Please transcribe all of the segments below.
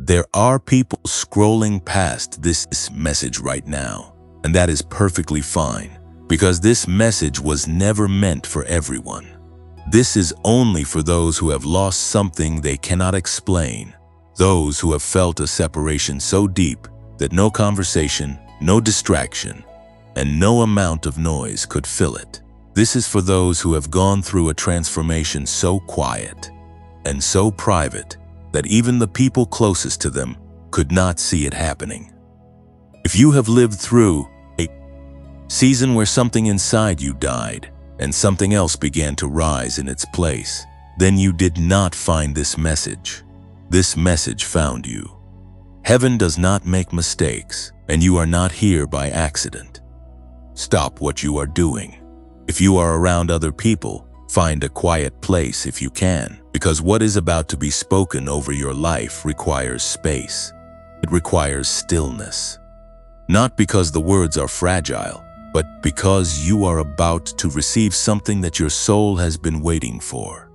There are people scrolling past this message right now, and that is perfectly fine, because this message was never meant for everyone. This is only for those who have lost something they cannot explain, those who have felt a separation so deep that no conversation, no distraction, and no amount of noise could fill it. This is for those who have gone through a transformation so quiet and so private that even the people closest to them could not see it happening. If you have lived through a season where something inside you died and something else began to rise in its place, then you did not find this message. This message found you. Heaven does not make mistakes, and you are not here by accident. Stop what you are doing. If you are around other people, find a quiet place if you can, because what is about to be spoken over your life requires space. It requires stillness. Not because the words are fragile, but because you are about to receive something that your soul has been waiting for.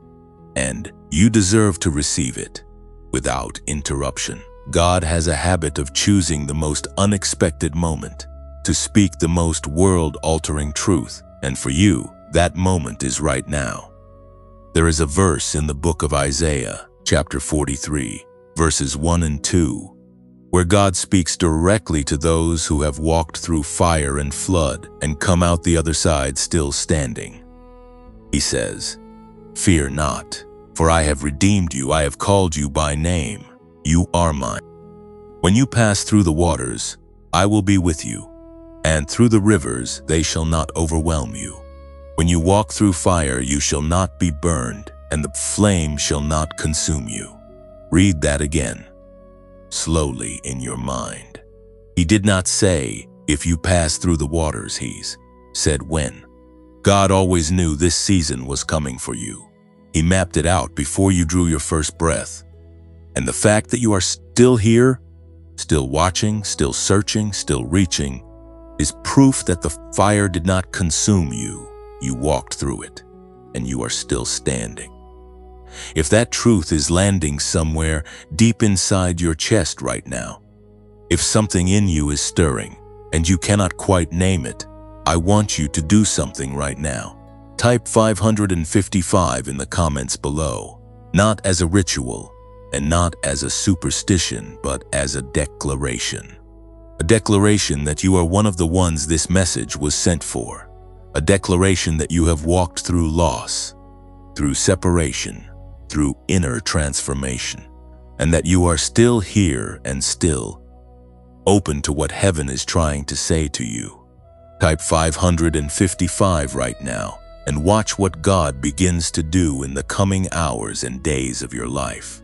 And you deserve to receive it without interruption. God has a habit of choosing the most unexpected moment to speak the most world-altering truth, and for you, that moment is right now. There is a verse in the book of Isaiah, chapter 43, verses 1 and 2, where God speaks directly to those who have walked through fire and flood and come out the other side still standing. He says, "Fear not, for I have redeemed you, I have called you by name. You are mine. When you pass through the waters, I will be with you, and through the rivers they shall not overwhelm you. When you walk through fire, you shall not be burned, and the flame shall not consume you." Read that again, slowly in your mind. He did not say, "If you pass through the waters," he said, "when." God always knew this season was coming for you. He mapped it out before you drew your first breath. And the fact that you are still here, still watching, still searching, still reaching, is proof that the fire did not consume you. You walked through it, and you are still standing. If that truth is landing somewhere deep inside your chest right now, if something in you is stirring, and you cannot quite name it, I want you to do something right now. Type 555 in the comments below, not as a ritual, and not as a superstition, but as a declaration. A declaration that you are one of the ones this message was sent for. A declaration that you have walked through loss, through separation, through inner transformation, and that you are still here and still open to what heaven is trying to say to you. Type 555 right now and watch what God begins to do in the coming hours and days of your life.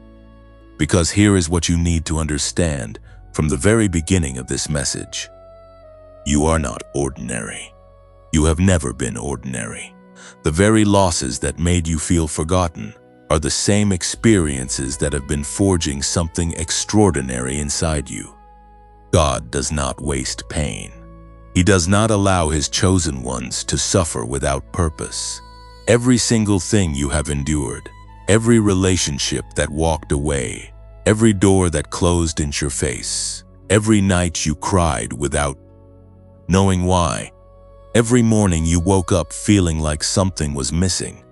Because here is what you need to understand from the very beginning of this message. You are not ordinary. You have never been ordinary. The very losses that made you feel forgotten are the same experiences that have been forging something extraordinary inside you. God does not waste pain. He does not allow His chosen ones to suffer without purpose. Every single thing you have endured, every relationship that walked away, every door that closed in your face, every night you cried without knowing why, every morning you woke up feeling like something was missing,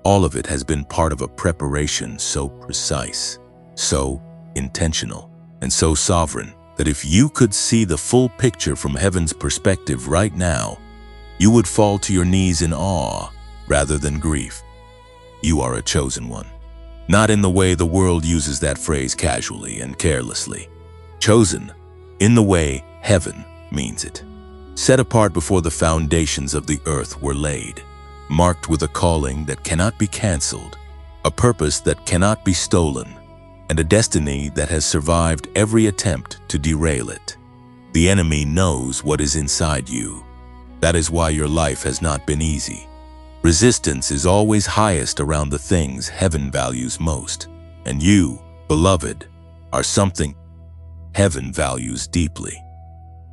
all of it has been part of a preparation so precise, so intentional, and so sovereign that if you could see the full picture from heaven's perspective right now, you would fall to your knees in awe rather than grief. You are a chosen one. Not in the way the world uses that phrase casually and carelessly. Chosen in the way heaven means it. Set apart before the foundations of the earth were laid, marked with a calling that cannot be canceled, a purpose that cannot be stolen, and a destiny that has survived every attempt to derail it. The enemy knows what is inside you. That is why your life has not been easy. Resistance is always highest around the things heaven values most, and you, beloved, are something heaven values deeply.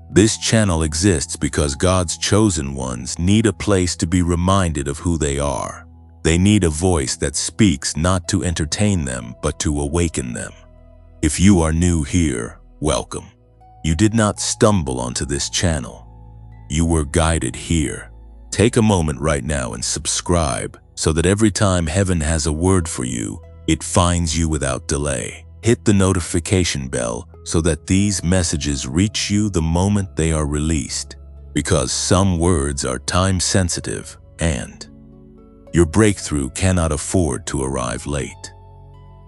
This channel exists because God's chosen ones need a place to be reminded of who they are. They need a voice that speaks not to entertain them, but to awaken them. If you are new here, welcome. You did not stumble onto this channel. You were guided here. Take a moment right now and subscribe so that every time heaven has a word for you, it finds you without delay. Hit the notification bell so that these messages reach you the moment they are released, because some words are time-sensitive and your breakthrough cannot afford to arrive late.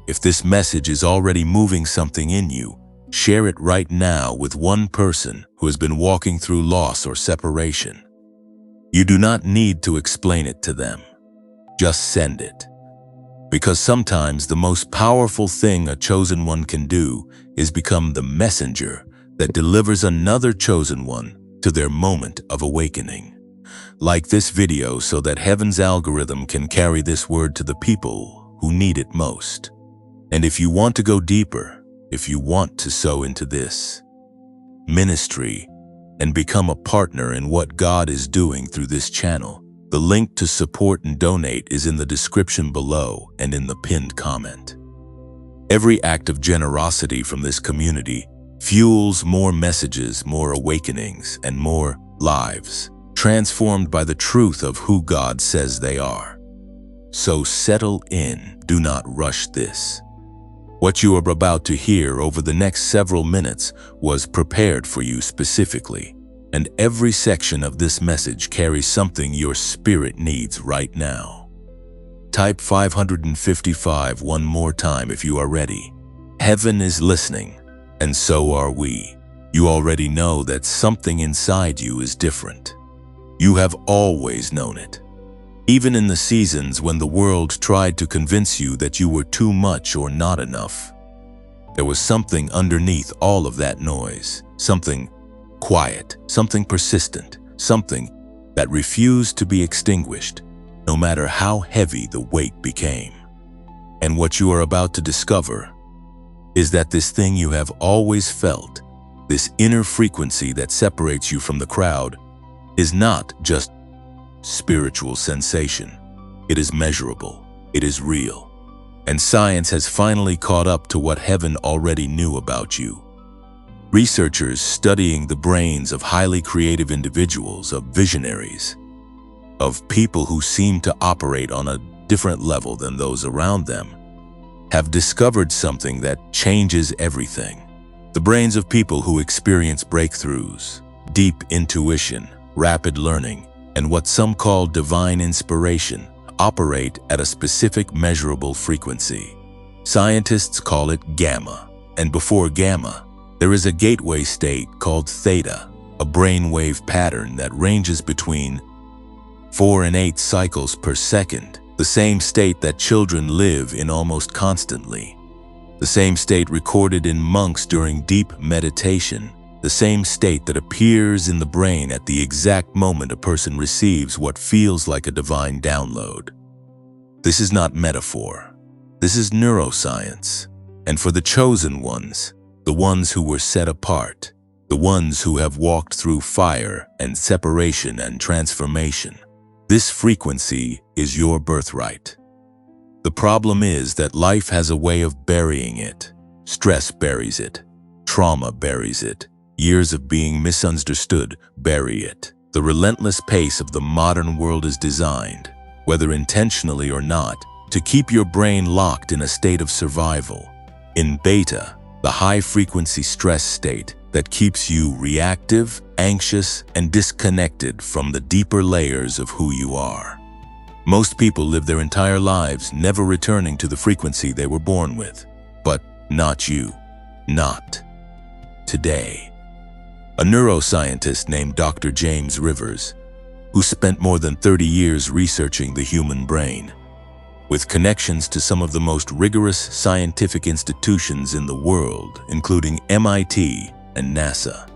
If this message is already moving something in you, share it right now with one person who has been walking through loss or separation. You do not need to explain it to them. Just send it. Because sometimes the most powerful thing a chosen one can do is become the messenger that delivers another chosen one to their moment of awakening. Like this video so that heaven's algorithm can carry this word to the people who need it most. And if you want to go deeper, if you want to sow into this ministry and become a partner in what God is doing through this channel, the link to support and donate is in the description below and in the pinned comment. Every act of generosity from this community fuels more messages, more awakenings, and more lives transformed by the truth of who God says they are. So settle in, do not rush this. What you are about to hear over the next several minutes was prepared for you specifically, and every section of this message carries something your spirit needs right now. Type 555 one more time if you are ready. Heaven is listening, and so are we. You already know that something inside you is different. You have always known it. Even in the seasons when the world tried to convince you that you were too much or not enough, there was something underneath all of that noise, something quiet, something persistent, something that refused to be extinguished, no matter how heavy the weight became. And what you are about to discover is that this thing you have always felt, this inner frequency that separates you from the crowd, is not just spiritual sensation. It is measurable. It is real. And science has finally caught up to what heaven already knew about you. Researchers studying the brains of highly creative individuals, of visionaries, of people who seem to operate on a different level than those around them, have discovered something that changes everything. The brains of people who experience breakthroughs, deep intuition, rapid learning, and what some call divine inspiration operate at a specific measurable frequency. Scientists call it gamma, and before gamma, there is a gateway state called theta, a brainwave pattern that ranges between 4 and 8 cycles per second, the same state that children live in almost constantly, the same state recorded in monks during deep meditation, the same state that appears in the brain at the exact moment a person receives what feels like a divine download. This is not metaphor. This is neuroscience. And for the chosen ones, the ones who were set apart, the ones who have walked through fire and separation and transformation, this frequency is your birthright. The problem is that life has a way of burying it. Stress buries it. Trauma buries it. Years of being misunderstood bury it. The relentless pace of the modern world is designed, whether intentionally or not, to keep your brain locked in a state of survival. In beta, the high-frequency stress state that keeps you reactive, anxious, and disconnected from the deeper layers of who you are. Most people live their entire lives never returning to the frequency they were born with. But not you. Not today. A neuroscientist named Dr. James Rivers, who spent more than 30 years researching the human brain, with connections to some of the most rigorous scientific institutions in the world, including MIT and NASA,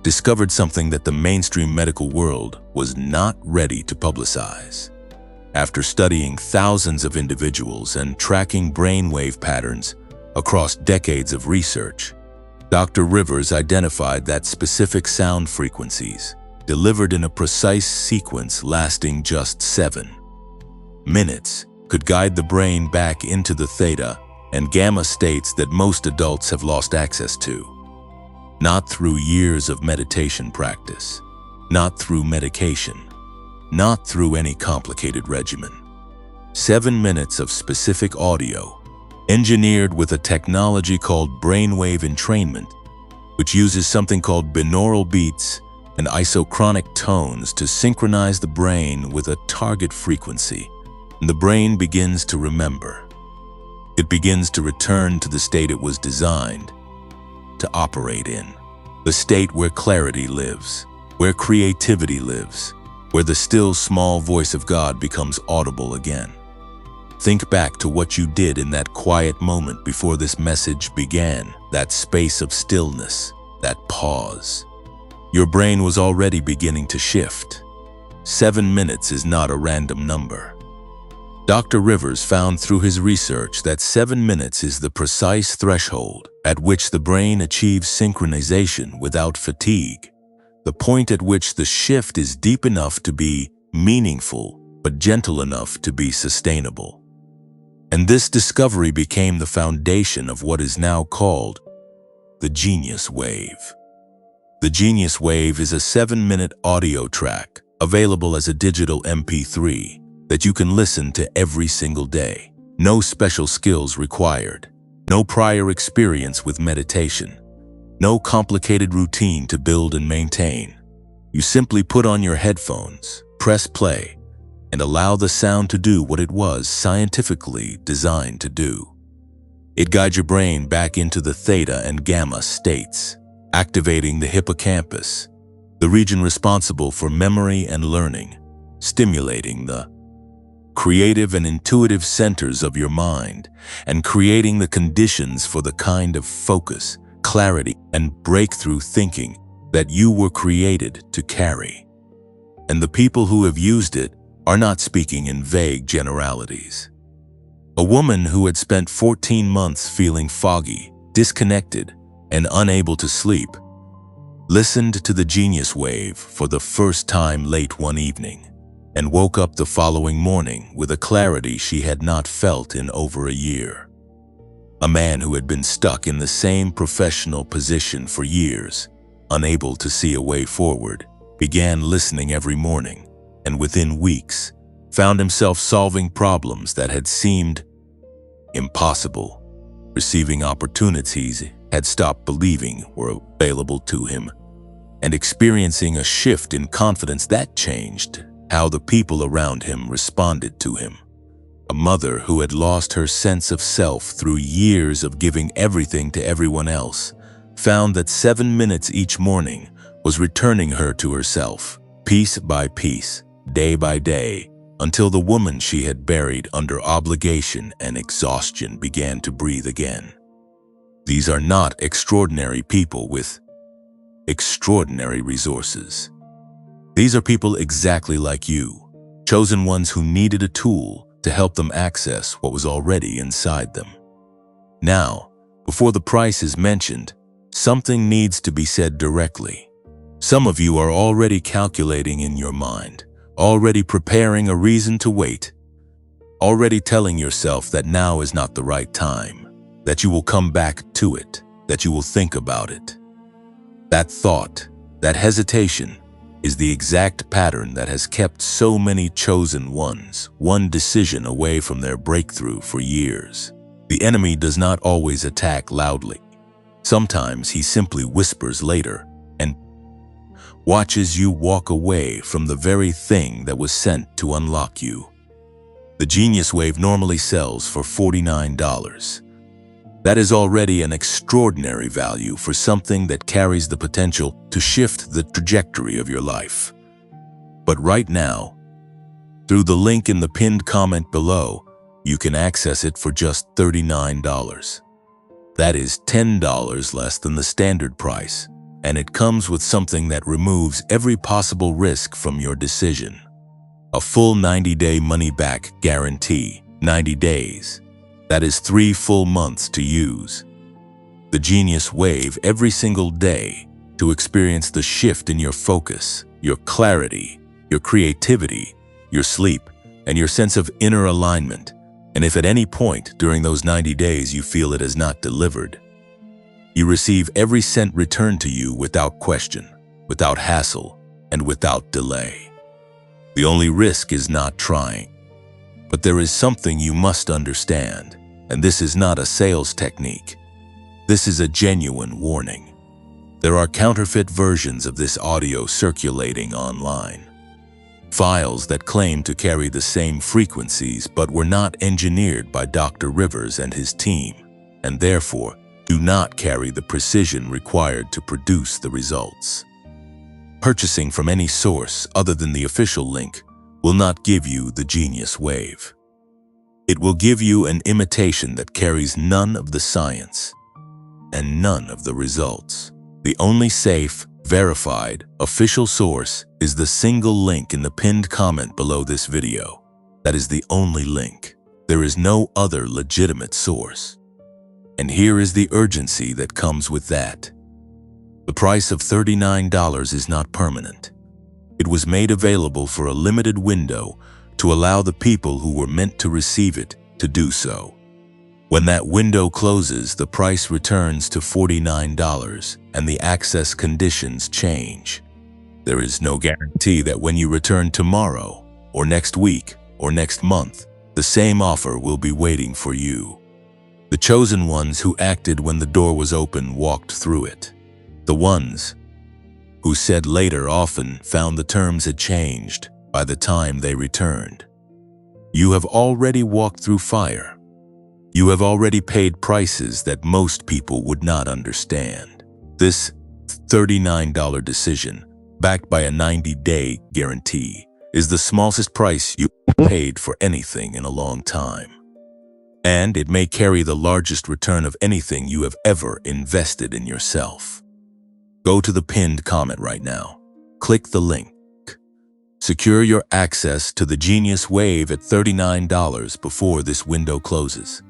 discovered something that the mainstream medical world was not ready to publicize. After studying thousands of individuals and tracking brainwave patterns across decades of research, Dr. Rivers identified that specific sound frequencies, delivered in a precise sequence lasting just 7 minutes, could guide the brain back into the theta and gamma states that most adults have lost access to. Not through years of meditation practice, not through medication, not through any complicated regimen. 7 minutes of specific audio, engineered with a technology called brainwave entrainment, which uses something called binaural beats and isochronic tones to synchronize the brain with a target frequency. And the brain begins to remember. It begins to return to the state it was designed to operate in. The state where clarity lives, where creativity lives, where the still small voice of God becomes audible again. Think back to what you did in that quiet moment before this message began, that space of stillness, that pause. Your brain was already beginning to shift. 7 minutes is not a random number. Dr. Rivers found through his research that 7 minutes is the precise threshold at which the brain achieves synchronization without fatigue, the point at which the shift is deep enough to be meaningful, but gentle enough to be sustainable. And this discovery became the foundation of what is now called the Genius Wave. The Genius Wave is a 7-minute audio track available as a digital MP3 that you can listen to every single day. No special skills required, no prior experience with meditation, no complicated routine to build and maintain. You simply put on your headphones, press play, and allow the sound to do what it was scientifically designed to do. It guides your brain back into the theta and gamma states, activating the hippocampus, the region responsible for memory and learning, stimulating the creative and intuitive centers of your mind, and creating the conditions for the kind of focus, clarity, and breakthrough thinking that you were created to carry. And the people who have used it are not speaking in vague generalities. A woman who had spent 14 months feeling foggy, disconnected, and unable to sleep, listened to the Genius Wave for the first time late one evening, and woke up the following morning with a clarity she had not felt in over a year. A man who had been stuck in the same professional position for years, unable to see a way forward, began listening every morning, and within weeks, found himself solving problems that had seemed impossible, receiving opportunities had stopped believing were available to him, and experiencing a shift in confidence that changed how the people around him responded to him. A mother who had lost her sense of self through years of giving everything to everyone else found that 7 minutes each morning was returning her to herself, piece by piece, day by day, until the woman she had buried under obligation and exhaustion began to breathe again. These are not extraordinary people with extraordinary resources. These are people exactly like you, chosen ones who needed a tool to help them access what was already inside them. Now, before the price is mentioned, something needs to be said directly. Some of you are already calculating in your mind, already preparing a reason to wait, already telling yourself that now is not the right time, that you will come back to it, that you will think about it. That thought, that hesitation, is the exact pattern that has kept so many chosen ones one decision away from their breakthrough for years. The enemy does not always attack loudly. Sometimes he simply whispers later and watches you walk away from the very thing that was sent to unlock you. The Genius Wave normally sells for $49. That is already an extraordinary value for something that carries the potential to shift the trajectory of your life. But right now, through the link in the pinned comment below, you can access it for just $39. That is $10 less than the standard price, and it comes with something that removes every possible risk from your decision. A full 90-day money-back guarantee, 90 days. That is 3 full months to use. The Genius Wave every single day to experience the shift in your focus, your clarity, your creativity, your sleep, and your sense of inner alignment. And if at any point during those 90 days you feel it has not delivered, you receive every cent returned to you without question, without hassle, and without delay. The only risk is not trying. But there is something you must understand, and this is not a sales technique. This is a genuine warning. There are counterfeit versions of this audio circulating online. Files that claim to carry the same frequencies but were not engineered by Dr. Rivers and his team, and therefore do not carry the precision required to produce the results. Purchasing from any source other than the official link will not give you the genius wave. It will give you an imitation that carries none of the science and none of the results. The only safe, verified, official source is the single link in the pinned comment below this video. That is the only link. There is no other legitimate source. And here is the urgency that comes with that. The price of $39 is not permanent. It was made available for a limited window to allow the people who were meant to receive it to do so. When that window closes, the price returns to $49 and the access conditions change. There is no guarantee that when you return tomorrow, or next week, or next month, the same offer will be waiting for you. The chosen ones who acted when the door was open walked through it. The ones who said later often found the terms had changed by the time they returned. You have already walked through fire. You have already paid prices that most people would not understand. This $39 decision, backed by a 90-day guarantee, is the smallest price you paid for anything in a long time. And it may carry the largest return of anything you have ever invested in yourself. Go to the pinned comment right now. Click the link. Secure your access to the Genius Wave at $39 before this window closes.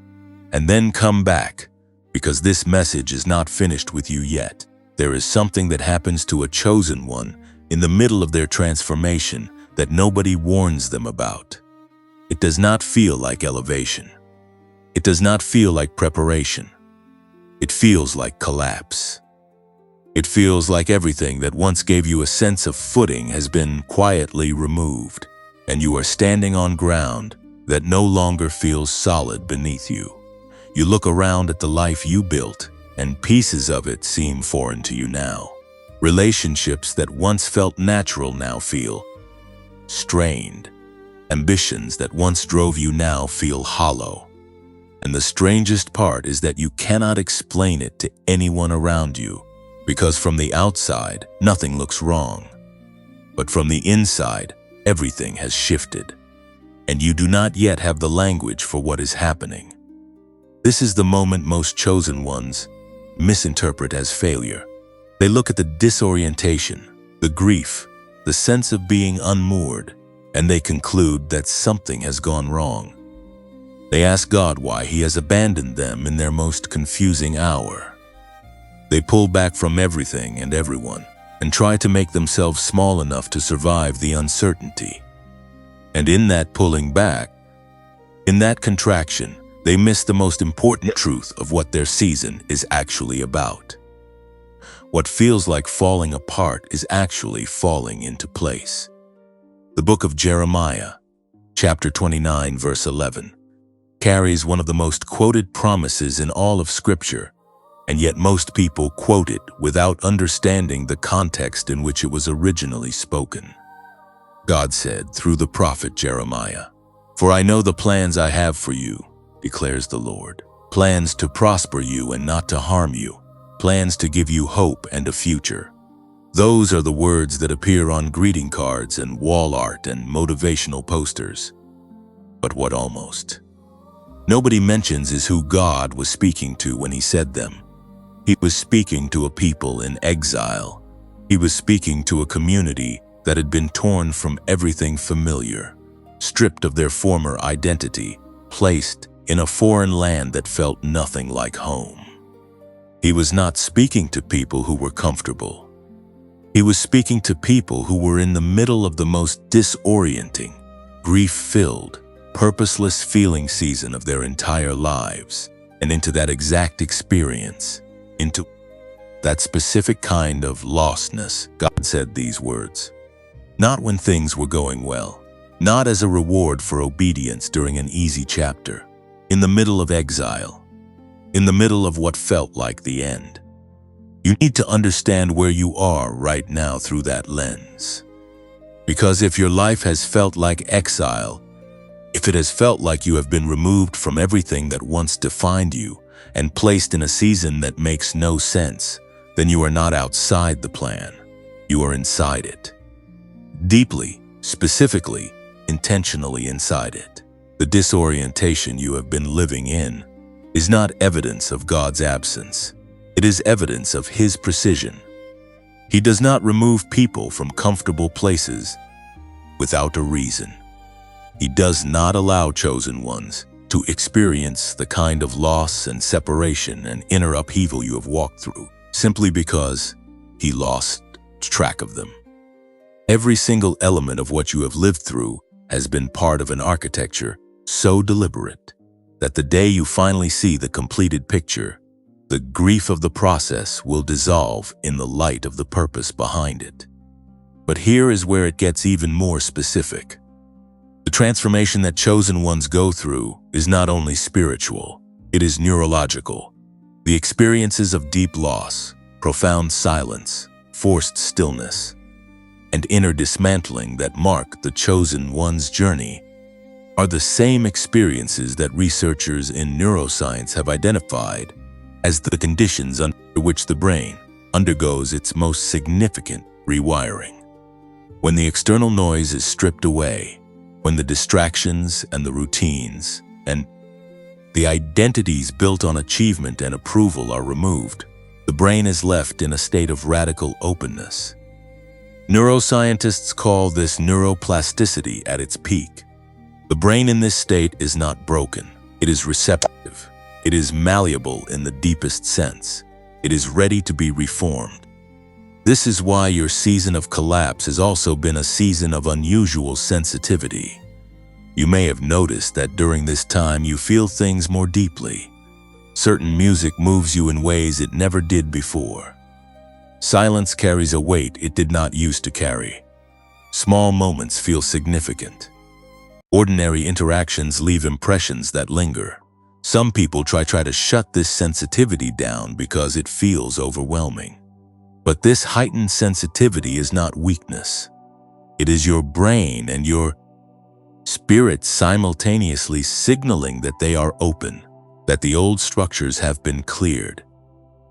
And then come back, because this message is not finished with you yet. There is something that happens to a chosen one in the middle of their transformation that nobody warns them about. It does not feel like elevation. It does not feel like preparation. It feels like collapse. It feels like everything that once gave you a sense of footing has been quietly removed, and you are standing on ground that no longer feels solid beneath you. You look around at the life you built, and pieces of it seem foreign to you now. Relationships that once felt natural now feel strained. Ambitions that once drove you now feel hollow. And the strangest part is that you cannot explain it to anyone around you, because from the outside, nothing looks wrong. But from the inside, everything has shifted, and you do not yet have the language for what is happening. This is the moment most chosen ones misinterpret as failure. They look at the disorientation, the grief, the sense of being unmoored, and they conclude that something has gone wrong. They ask God why He has abandoned them in their most confusing hour. They pull back from everything and everyone and try to make themselves small enough to survive the uncertainty. And in that pulling back, in that contraction, they miss the most important truth of what their season is actually about. What feels like falling apart is actually falling into place. The book of Jeremiah, chapter 29, verse 11, carries one of the most quoted promises in all of Scripture, and yet most people quote it without understanding the context in which it was originally spoken. God said through the prophet Jeremiah, "For I know the plans I have for you, declares the Lord, plans to prosper you and not to harm you, plans to give you hope and a future." Those are the words that appear on greeting cards and wall art and motivational posters. But what almost nobody mentions is who God was speaking to when He said them. He was speaking to a people in exile. He was speaking to a community that had been torn from everything familiar, stripped of their former identity, placed in a foreign land that felt nothing like home. He was not speaking to people who were comfortable. He was speaking to people who were in the middle of the most disorienting, grief-filled, purposeless feeling season of their entire lives, and into that exact experience, into that specific kind of lostness, God said these words. Not when things were going well, not as a reward for obedience during an easy chapter, in the middle of exile, in the middle of what felt like the end. You need to understand where you are right now through that lens. Because if your life has felt like exile, if it has felt like you have been removed from everything that once defined you and placed in a season that makes no sense, then you are not outside the plan. You are inside it. Deeply, specifically, intentionally inside it. The disorientation you have been living in is not evidence of God's absence. It is evidence of His precision. He does not remove people from comfortable places without a reason. He does not allow chosen ones to experience the kind of loss and separation and inner upheaval you have walked through simply because He lost track of them. Every single element of what you have lived through has been part of an architecture so deliberate that the day you finally see the completed picture, the grief of the process will dissolve in the light of the purpose behind it. But here is where it gets even more specific. The transformation that chosen ones go through is not only spiritual, it is neurological. The experiences of deep loss, profound silence, forced stillness, and inner dismantling that mark the chosen one's journey are the same experiences that researchers in neuroscience have identified as the conditions under which the brain undergoes its most significant rewiring. When the external noise is stripped away, when the distractions and the routines and the identities built on achievement and approval are removed, the brain is left in a state of radical openness. Neuroscientists call this neuroplasticity at its peak. The brain in this state is not broken. It is receptive. It is malleable in the deepest sense. It is ready to be reformed. This is why your season of collapse has also been a season of unusual sensitivity. You may have noticed that during this time you feel things more deeply. Certain music moves you in ways it never did before. Silence carries a weight it did not used to carry. Small moments feel significant. Ordinary interactions leave impressions that linger. Some people try to shut this sensitivity down because it feels overwhelming. But this heightened sensitivity is not weakness. It is your brain and your spirit simultaneously signaling that they are open, that the old structures have been cleared,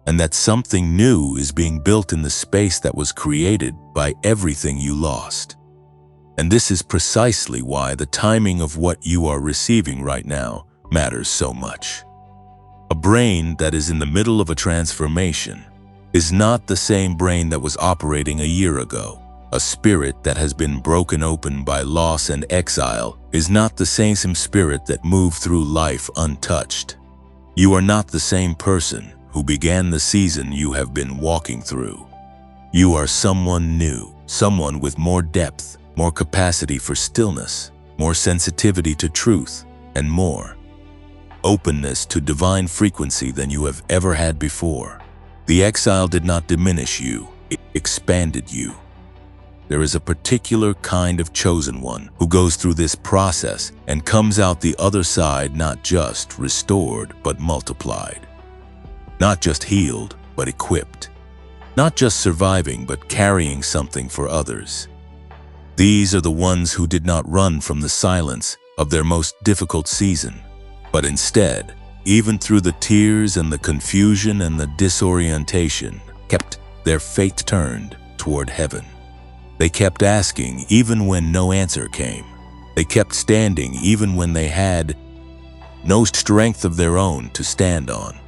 and that something new is being built in the space that was created by everything you lost. And this is precisely why the timing of what you are receiving right now matters so much. A brain that is in the middle of a transformation is not the same brain that was operating a year ago. A spirit that has been broken open by loss and exile is not the same spirit that moved through life untouched. You are not the same person who began the season you have been walking through. You are someone new, someone with more depth, more capacity for stillness, more sensitivity to truth, and more openness to divine frequency than you have ever had before. The exile did not diminish you, it expanded you. There is a particular kind of chosen one who goes through this process and comes out the other side not just restored but multiplied. Not just healed but equipped. Not just surviving but carrying something for others. These are the ones who did not run from the silence of their most difficult season, but instead, even through the tears and the confusion and the disorientation, kept their faith turned toward heaven. They kept asking even when no answer came. They kept standing even when they had no strength of their own to stand on.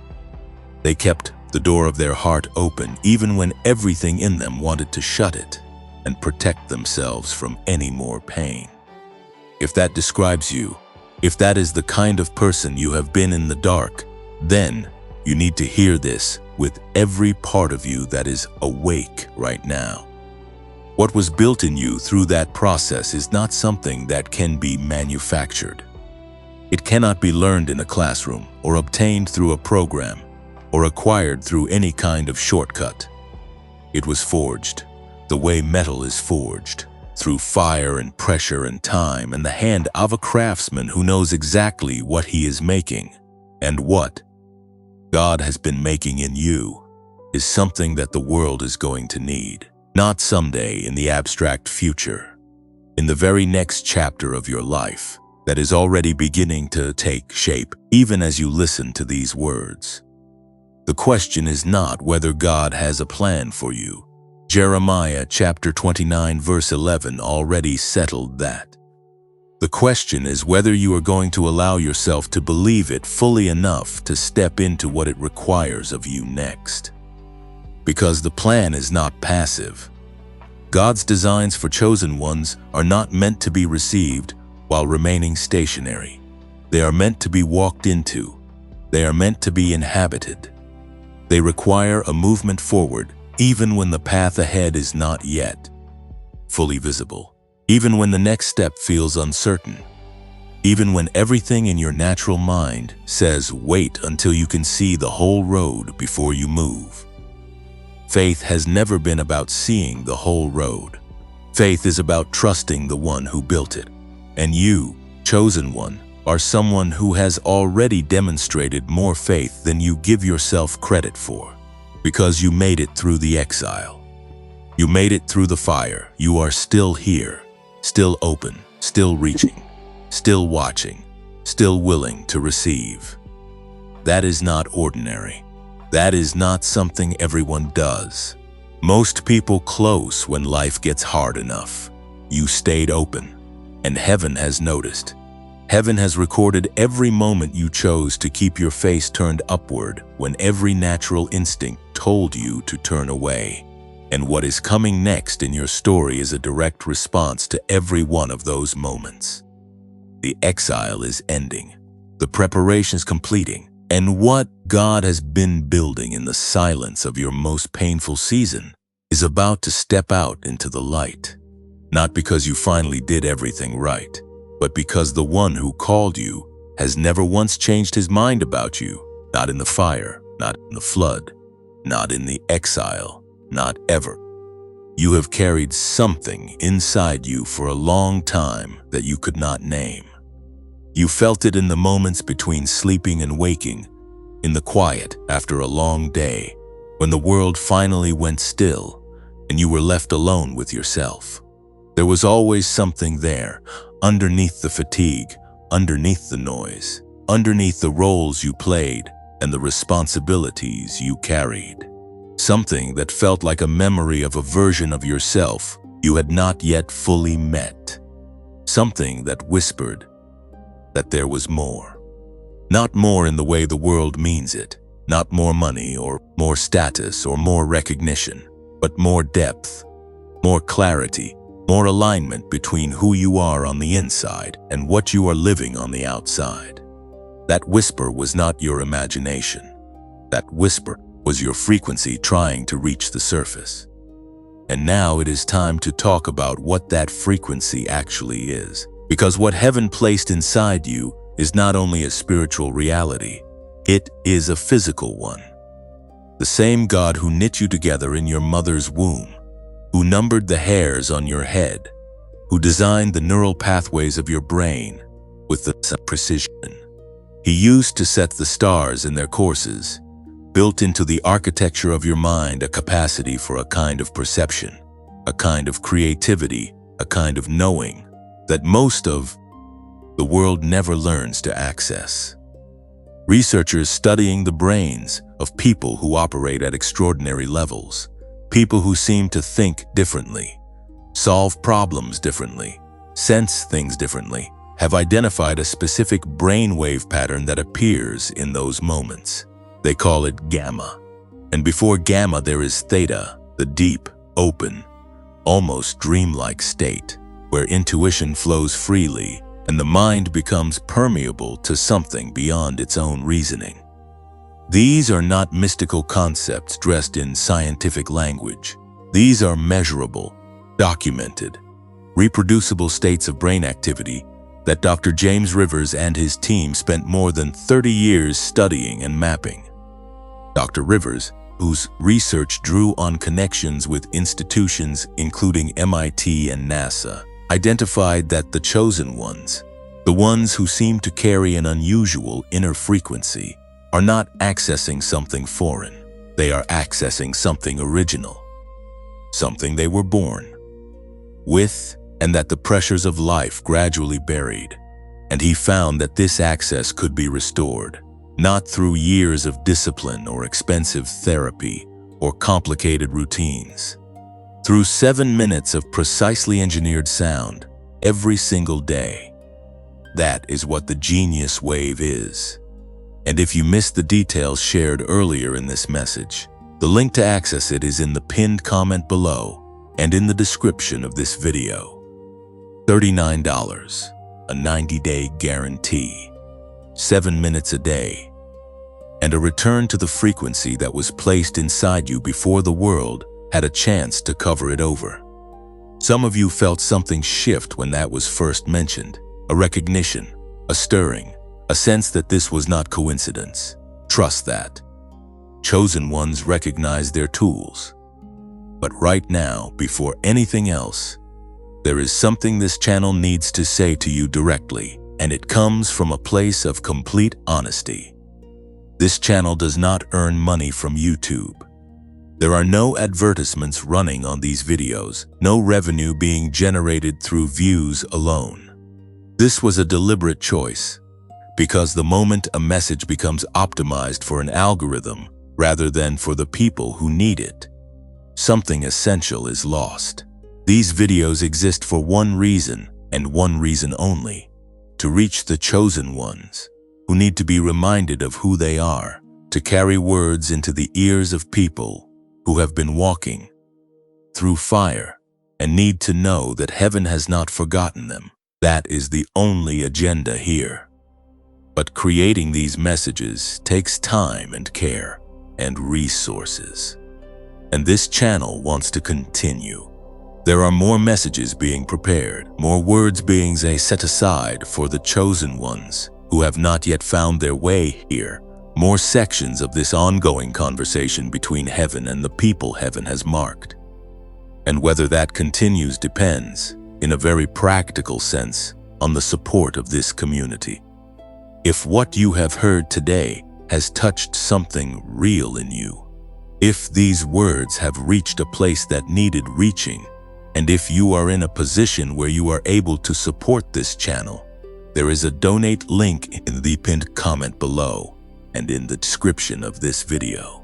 They kept the door of their heart open even when everything in them wanted to shut it and protect themselves from any more pain. If that describes you, if that is the kind of person you have been in the dark, then you need to hear this with every part of you that is awake right now. What was built in you through that process is not something that can be manufactured. It cannot be learned in a classroom or obtained through a program or acquired through any kind of shortcut. It was forged the way metal is forged, through fire and pressure and time and the hand of a craftsman who knows exactly what he is making. And what God has been making in you is something that the world is going to need, not someday in the abstract future, in the very next chapter of your life that is already beginning to take shape even as you listen to these words. The question is not whether God has a plan for you. Jeremiah chapter 29 verse 11 already settled that. The question is whether you are going to allow yourself to believe it fully enough to step into what it requires of you next. Because the plan is not passive. God's designs for chosen ones are not meant to be received while remaining stationary. They are meant to be walked into. They are meant to be inhabited. They require a movement forward even when the path ahead is not yet fully visible, even when the next step feels uncertain, even when everything in your natural mind says wait until you can see the whole road before you move. Faith has never been about seeing the whole road. Faith is about trusting the one who built it. And you, chosen one, are someone who has already demonstrated more faith than you give yourself credit for, because you made it through the exile. You made it through the fire. You are still here, still open, still reaching, still watching, still willing to receive. That is not ordinary. That is not something everyone does. Most people close when life gets hard enough. You stayed open, and heaven has noticed. Heaven has recorded every moment you chose to keep your face turned upward when every natural instinct told you to turn away. And what is coming next in your story is a direct response to every one of those moments. The exile is ending. The preparation is completing. And what God has been building in the silence of your most painful season is about to step out into the light. Not because you finally did everything right, but because the one who called you has never once changed his mind about you, not in the fire, not in the flood, not in the exile, not ever. You have carried something inside you for a long time that you could not name. You felt it in the moments between sleeping and waking, in the quiet after a long day, when the world finally went still and you were left alone with yourself. There was always something there, underneath the fatigue, underneath the noise, underneath the roles you played and the responsibilities you carried. Something that felt like a memory of a version of yourself you had not yet fully met. Something that whispered that there was more. Not more in the way the world means it, not more money or more status or more recognition, but more depth, more clarity, more alignment between who you are on the inside and what you are living on the outside. That whisper was not your imagination. That whisper was your frequency trying to reach the surface. And now it is time to talk about what that frequency actually is. Because what heaven placed inside you is not only a spiritual reality, it is a physical one. The same God who knit you together in your mother's womb, who numbered the hairs on your head, who designed the neural pathways of your brain with the precision He used to set the stars in their courses, built into the architecture of your mind a capacity for a kind of perception, a kind of creativity, a kind of knowing that most of the world never learns to access. Researchers studying the brains of people who operate at extraordinary levels, people who seem to think differently, solve problems differently, sense things differently, have identified a specific brainwave pattern that appears in those moments. They call it gamma. And before gamma there is theta, the deep, open, almost dreamlike state, where intuition flows freely and the mind becomes permeable to something beyond its own reasoning. These are not mystical concepts dressed in scientific language. These are measurable, documented, reproducible states of brain activity that Dr. James Rivers and his team spent more than 30 years studying and mapping. Dr. Rivers, whose research drew on connections with institutions including MIT and NASA, identified that the chosen ones, the ones who seem to carry an unusual inner frequency, are not accessing something foreign. They are accessing something original, something they were born with, and that the pressures of life gradually buried. And he found that this access could be restored, not through years of discipline or expensive therapy or complicated routines. Through 7 minutes of precisely engineered sound every single day. That is what the genius wave is. And if you missed the details shared earlier in this message, the link to access it is in the pinned comment below and in the description of this video. $39, a 90-day guarantee, 7 minutes a day, and a return to the frequency that was placed inside you before the world had a chance to cover it over. Some of you felt something shift when that was first mentioned, a recognition, a stirring, a sense that this was not coincidence. Trust that. Chosen ones recognize their tools. But right now, before anything else, there is something this channel needs to say to you directly, and it comes from a place of complete honesty. This channel does not earn money from YouTube. There are no advertisements running on these videos, no revenue being generated through views alone. This was a deliberate choice, because the moment a message becomes optimized for an algorithm rather than for the people who need it, something essential is lost. These videos exist for one reason, and one reason only: to reach the chosen ones, who need to be reminded of who they are, to carry words into the ears of people who have been walking through fire and need to know that heaven has not forgotten them. That is the only agenda here. But creating these messages takes time and care and resources. And this channel wants to continue. There are more messages being prepared, more words being set aside for the chosen ones who have not yet found their way here, more sections of this ongoing conversation between heaven and the people heaven has marked. And whether that continues depends, in a very practical sense, on the support of this community. If what you have heard today has touched something real in you, if these words have reached a place that needed reaching, and if you are in a position where you are able to support this channel, there is a donate link in the pinned comment below and in the description of this video.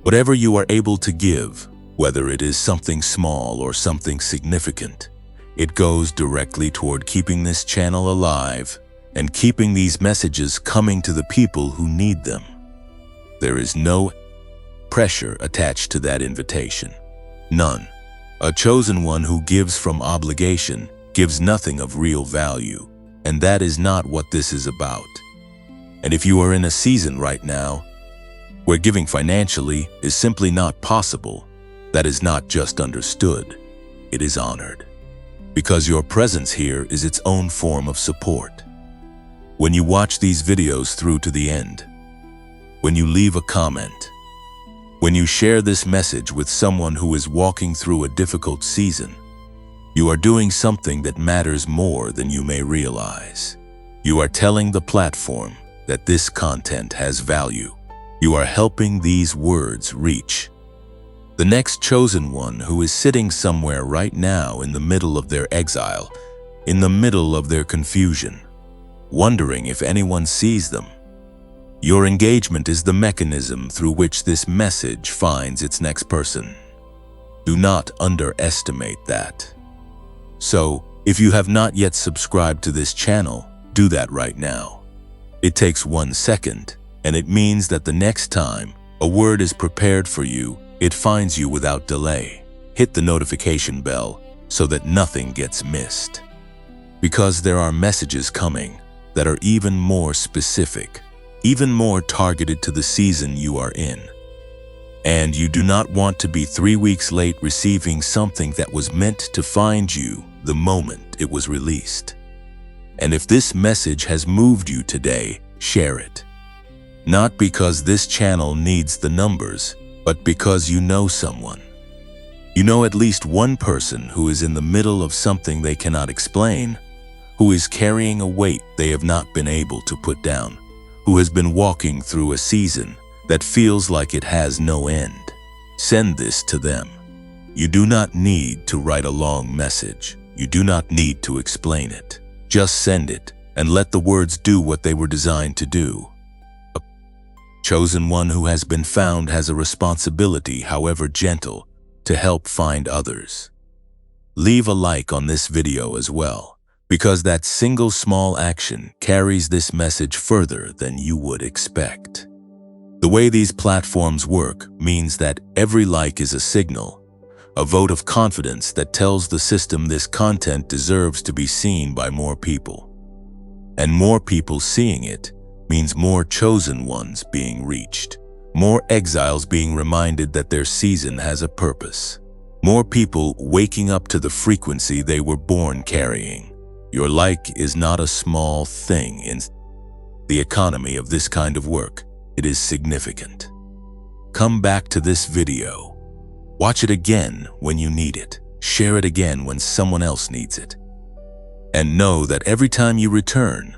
Whatever you are able to give, whether it is something small or something significant, it goes directly toward keeping this channel alive and keeping these messages coming to the people who need them. There is no pressure attached to that invitation. None. A chosen one who gives from obligation gives nothing of real value, and that is not what this is about. And if you are in a season right now where giving financially is simply not possible, that is not just understood, it is honored. Because your presence here is its own form of support. When you watch these videos through to the end, when you leave a comment, when you share this message with someone who is walking through a difficult season, you are doing something that matters more than you may realize. You are telling the platform that this content has value. You are helping these words reach the next chosen one who is sitting somewhere right now in the middle of their exile, in the middle of their confusion, wondering if anyone sees them. Your engagement is the mechanism through which this message finds its next person. Do not underestimate that. So, if you have not yet subscribed to this channel, do that right now. It takes 1 second, and it means that the next time a word is prepared for you, it finds you without delay. Hit the notification bell so that nothing gets missed. Because there are messages coming that are even more specific, even more targeted to the season you are in. And you do not want to be 3 weeks late receiving something that was meant to find you the moment it was released. And if this message has moved you today, share it. Not because this channel needs the numbers, but because you know someone. You know at least one person who is in the middle of something they cannot explain, who is carrying a weight they have not been able to put down, who has been walking through a season that feels like it has no end. Send this to them. You do not need to write a long message. You do not need to explain it. Just send it and let the words do what they were designed to do. A chosen one who has been found has a responsibility, however gentle, to help find others. Leave a like on this video as well, because that single small action carries this message further than you would expect. The way these platforms work means that every like is a signal, a vote of confidence that tells the system this content deserves to be seen by more people. And more people seeing it means more chosen ones being reached. More exiles being reminded that their season has a purpose. More people waking up to the frequency they were born carrying. Your like is not a small thing in the economy of this kind of work. It is significant. Come back to this video. Watch it again when you need it. Share it again when someone else needs it. And know that every time you return,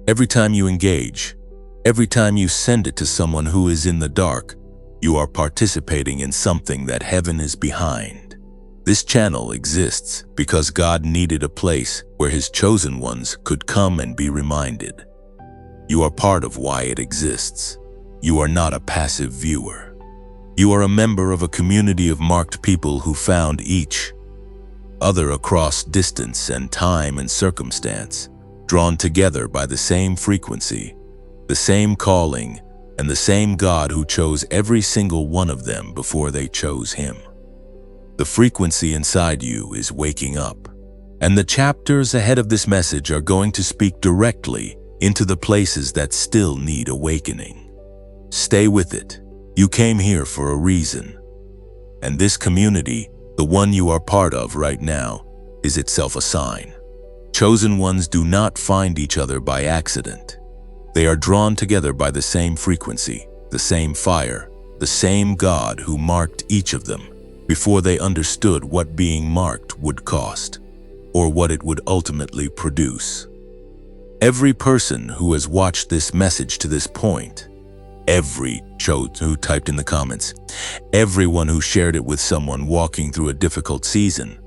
every time you engage, every time you send it to someone who is in the dark, you are participating in something that heaven is behind. This channel exists because God needed a place where His chosen ones could come and be reminded. You are part of why it exists. You are not a passive viewer. You are a member of a community of marked people who found each other across distance and time and circumstance, drawn together by the same frequency, the same calling, and the same God who chose every single one of them before they chose Him. The frequency inside you is waking up, and the chapters ahead of this message are going to speak directly into the places that still need awakening. Stay with it. You came here for a reason. And this community, the one you are part of right now, is itself a sign. Chosen ones do not find each other by accident. They are drawn together by the same frequency, the same fire, the same God who marked each of them before they understood what being marked would cost, or what it would ultimately produce. Every person who has watched this message to this point, every who typed in the comments, everyone who shared it with someone walking through a difficult season,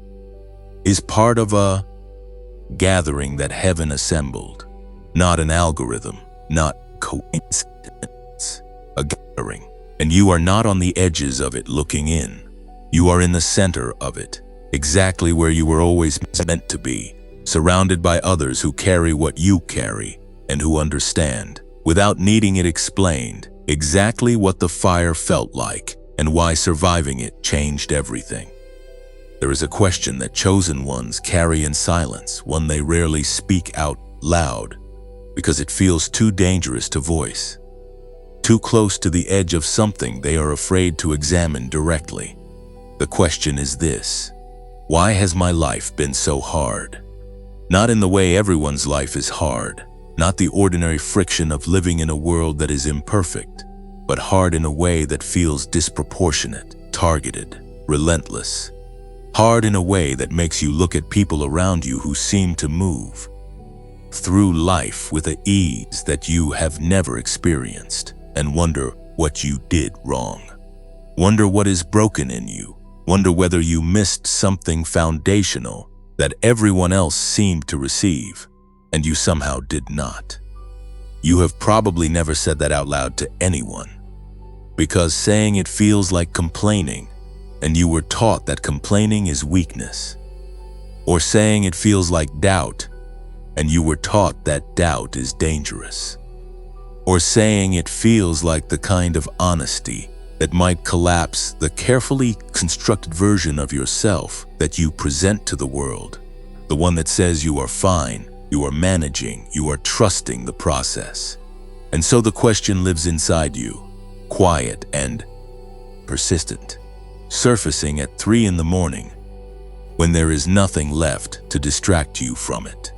is part of a gathering that heaven assembled, not an algorithm, not coincidence, a gathering. And you are not on the edges of it looking in. You are in the center of it, exactly where you were always meant to be, surrounded by others who carry what you carry and who understand, without needing it explained, exactly what the fire felt like and why surviving it changed everything. There is a question that chosen ones carry in silence, one they rarely speak out loud, because it feels too dangerous to voice, too close to the edge of something they are afraid to examine directly. The question is this: why has my life been so hard? Not in the way everyone's life is hard, not the ordinary friction of living in a world that is imperfect, but hard in a way that feels disproportionate, targeted, relentless. Hard in a way that makes you look at people around you who seem to move through life with an ease that you have never experienced, and wonder what you did wrong. Wonder what is broken in you. Wonder whether you missed something foundational that everyone else seemed to receive, and you somehow did not. You have probably never said that out loud to anyone, because saying it feels like complaining, and you were taught that complaining is weakness. Or saying it feels like doubt, and you were taught that doubt is dangerous. Or saying it feels like the kind of honesty that might collapse the carefully constructed version of yourself that you present to the world, the one that says you are fine, you are managing, you are trusting the process. And so the question lives inside you, quiet and persistent, surfacing at 3 a.m, when there is nothing left to distract you from it.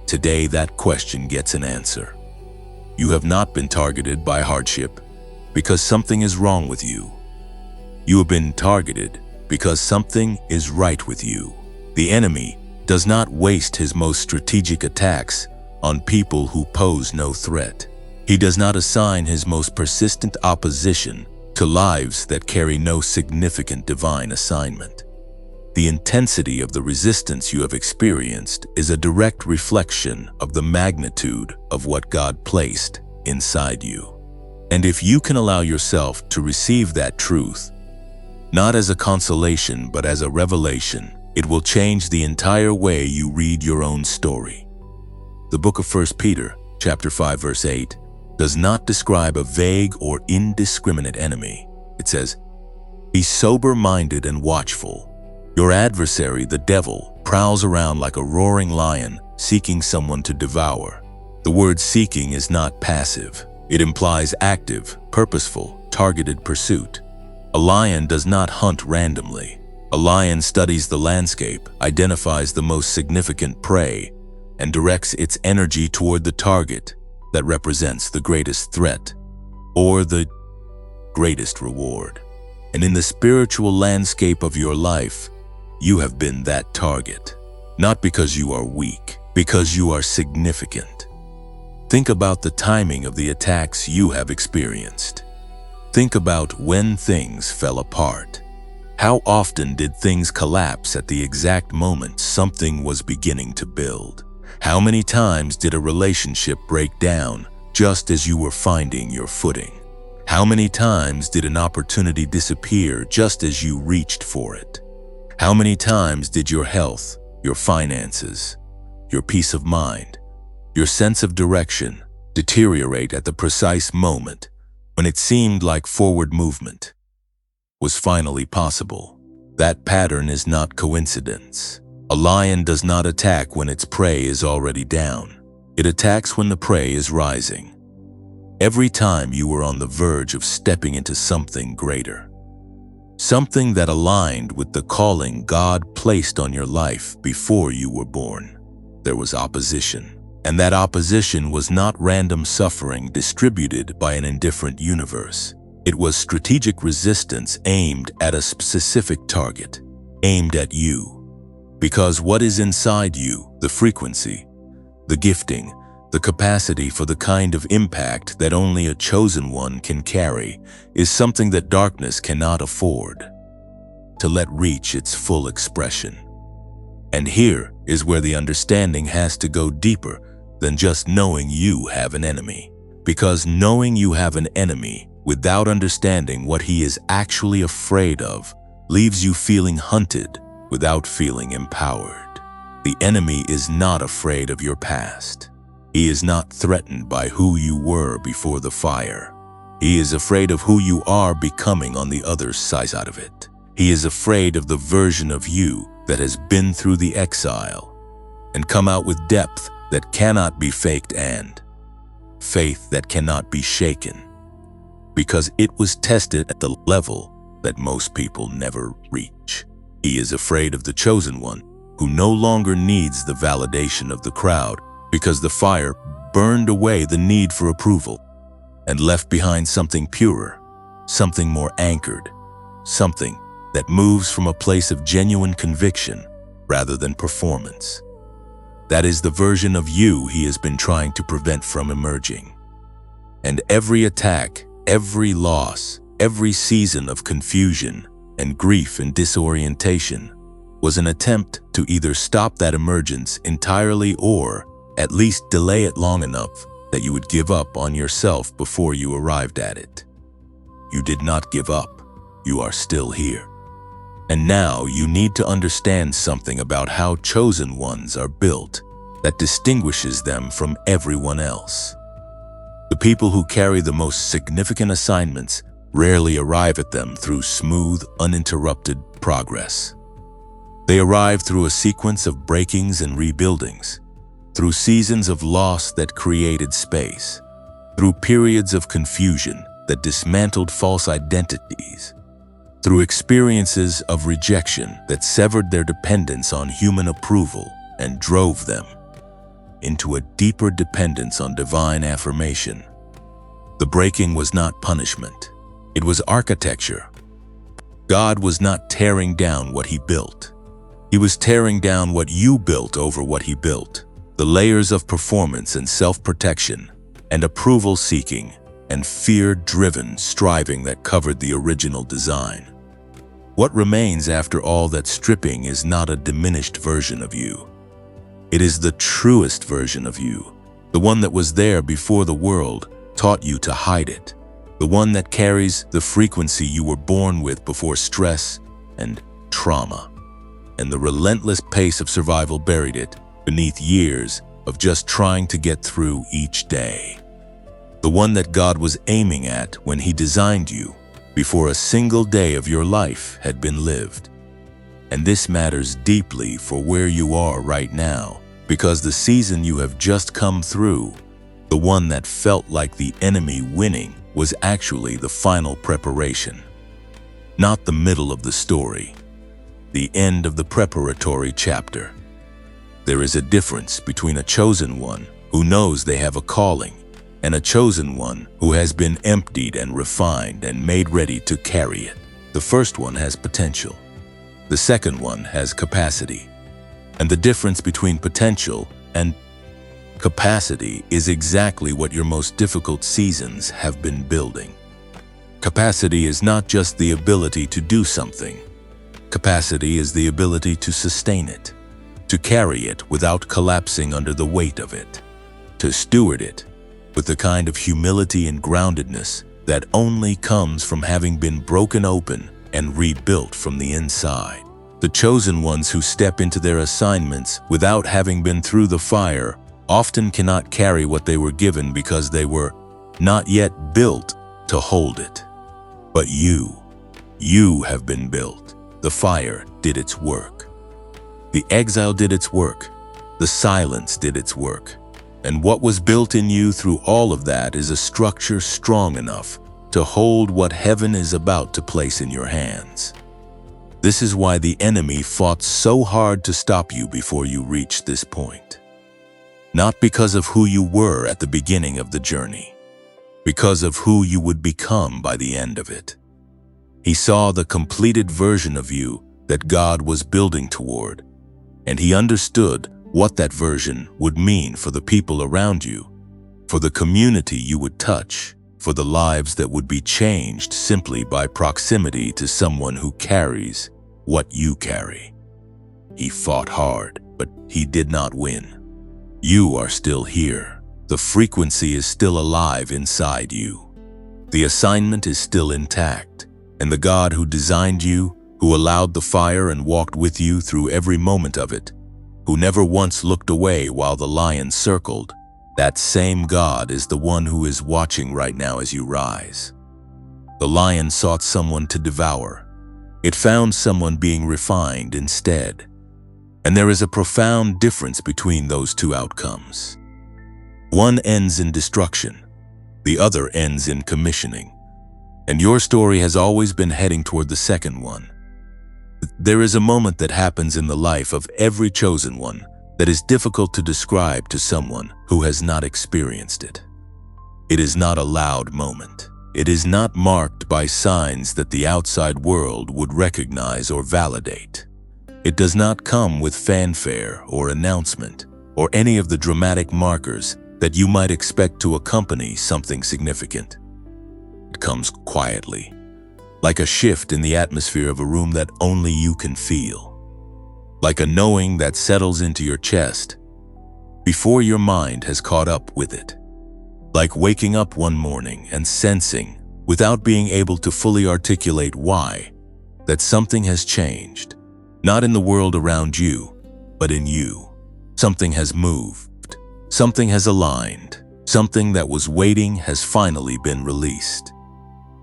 Today, that question gets an answer. You have not been targeted by hardship because something is wrong with you. You have been targeted because something is right with you. The enemy does not waste his most strategic attacks on people who pose no threat. He does not assign his most persistent opposition to lives that carry no significant divine assignment. The intensity of the resistance you have experienced is a direct reflection of the magnitude of what God placed inside you. And if you can allow yourself to receive that truth, not as a consolation but as a revelation, it will change the entire way you read your own story. The book of 1 Peter, chapter 5, verse 8, does not describe a vague or indiscriminate enemy. It says, "Be sober-minded and watchful. Your adversary, the devil, prowls around like a roaring lion, seeking someone to devour." The word seeking is not passive. It implies active, purposeful, targeted pursuit. A lion does not hunt randomly. A lion studies the landscape, identifies the most significant prey, and directs its energy toward the target that represents the greatest threat or the greatest reward. And in the spiritual landscape of your life, you have been that target, not because you are weak, because you are significant. Think about the timing of the attacks you have experienced. Think about when things fell apart. How often did things collapse at the exact moment something was beginning to build? How many times did a relationship break down just as you were finding your footing? How many times did an opportunity disappear just as you reached for it? How many times did your health, your finances, your peace of mind, your sense of direction deteriorate at the precise moment when it seemed like forward movement was finally possible? That pattern is not coincidence. A lion does not attack when its prey is already down. It attacks when the prey is rising. Every time you were on the verge of stepping into something greater, something that aligned with the calling God placed on your life before you were born, there was opposition. And that opposition was not random suffering distributed by an indifferent universe. It was strategic resistance aimed at a specific target, aimed at you. Because what is inside you, the frequency, the gifting, the capacity for the kind of impact that only a chosen one can carry, is something that darkness cannot afford to let reach its full expression. And here is where the understanding has to go deeper than just knowing you have an enemy. Because knowing you have an enemy without understanding what he is actually afraid of leaves you feeling hunted without feeling empowered. The enemy is not afraid of your past. He is not threatened by who you were before the fire. He is afraid of who you are becoming on the other side of it. He is afraid of the version of you that has been through the exile and come out with depth that cannot be faked and faith that cannot be shaken, because it was tested at the level that most people never reach. He is afraid of the chosen one who no longer needs the validation of the crowd because the fire burned away the need for approval and left behind something purer, something more anchored, something that moves from a place of genuine conviction rather than performance. That is the version of you he has been trying to prevent from emerging. And every attack, every loss, every season of confusion and grief and disorientation was an attempt to either stop that emergence entirely or at least delay it long enough that you would give up on yourself before you arrived at it. You did not give up. You are still here. And now you need to understand something about how chosen ones are built that distinguishes them from everyone else. The people who carry the most significant assignments rarely arrive at them through smooth, uninterrupted progress. They arrive through a sequence of breakings and rebuildings, through seasons of loss that created space, through periods of confusion that dismantled false identities, through experiences of rejection that severed their dependence on human approval and drove them into a deeper dependence on divine affirmation. The breaking was not punishment. It was architecture. God was not tearing down what He built. He was tearing down what you built over what He built. The layers of performance and self-protection and approval-seeking and fear-driven striving that covered the original design. What remains after all that stripping is not a diminished version of you. It is the truest version of you, the one that was there before the world taught you to hide it, the one that carries the frequency you were born with before stress and trauma, and the relentless pace of survival buried it beneath years of just trying to get through each day. The one that God was aiming at when He designed you before a single day of your life had been lived. And this matters deeply for where you are right now, because the season you have just come through, the one that felt like the enemy winning, was actually the final preparation. Not the middle of the story, the end of the preparatory chapter. There is a difference between a chosen one who knows they have a calling and a chosen one who has been emptied and refined and made ready to carry it. The first one has potential. The second one has capacity. And the difference between potential and capacity is exactly what your most difficult seasons have been building. Capacity is not just the ability to do something. Capacity is the ability to sustain it, to carry it without collapsing under the weight of it, to steward it with the kind of humility and groundedness that only comes from having been broken open and rebuilt from the inside. The chosen ones who step into their assignments without having been through the fire often cannot carry what they were given because they were not yet built to hold it. But you have been built. The fire did its work. The exile did its work. The silence did its work. And what was built in you through all of that is a structure strong enough to hold what heaven is about to place in your hands. This is why the enemy fought so hard to stop you before you reached this point. Not because of who you were at the beginning of the journey, because of who you would become by the end of it. He saw the completed version of you that God was building toward, and He understood what that version would mean for the people around you, for the community you would touch, for the lives that would be changed simply by proximity to someone who carries what you carry. He fought hard, but he did not win. You are still here. The frequency is still alive inside you. The assignment is still intact, and the God who designed you, who allowed the fire and walked with you through every moment of it, who never once looked away while the lion circled, that same God is the one who is watching right now as you rise. The lion sought someone to devour. It found someone being refined instead. And there is a profound difference between those two outcomes. One ends in destruction. The other ends in commissioning. And your story has always been heading toward the second one. There is a moment that happens in the life of every chosen one that is difficult to describe to someone who has not experienced it. It is not a loud moment. It is not marked by signs that the outside world would recognize or validate. It does not come with fanfare or announcement or any of the dramatic markers that you might expect to accompany something significant. It comes quietly, like a shift in the atmosphere of a room that only you can feel, like a knowing that settles into your chest before your mind has caught up with it, like waking up one morning and sensing, without being able to fully articulate why, that something has changed, not in the world around you, but in you. Something has moved, something has aligned, something that was waiting has finally been released.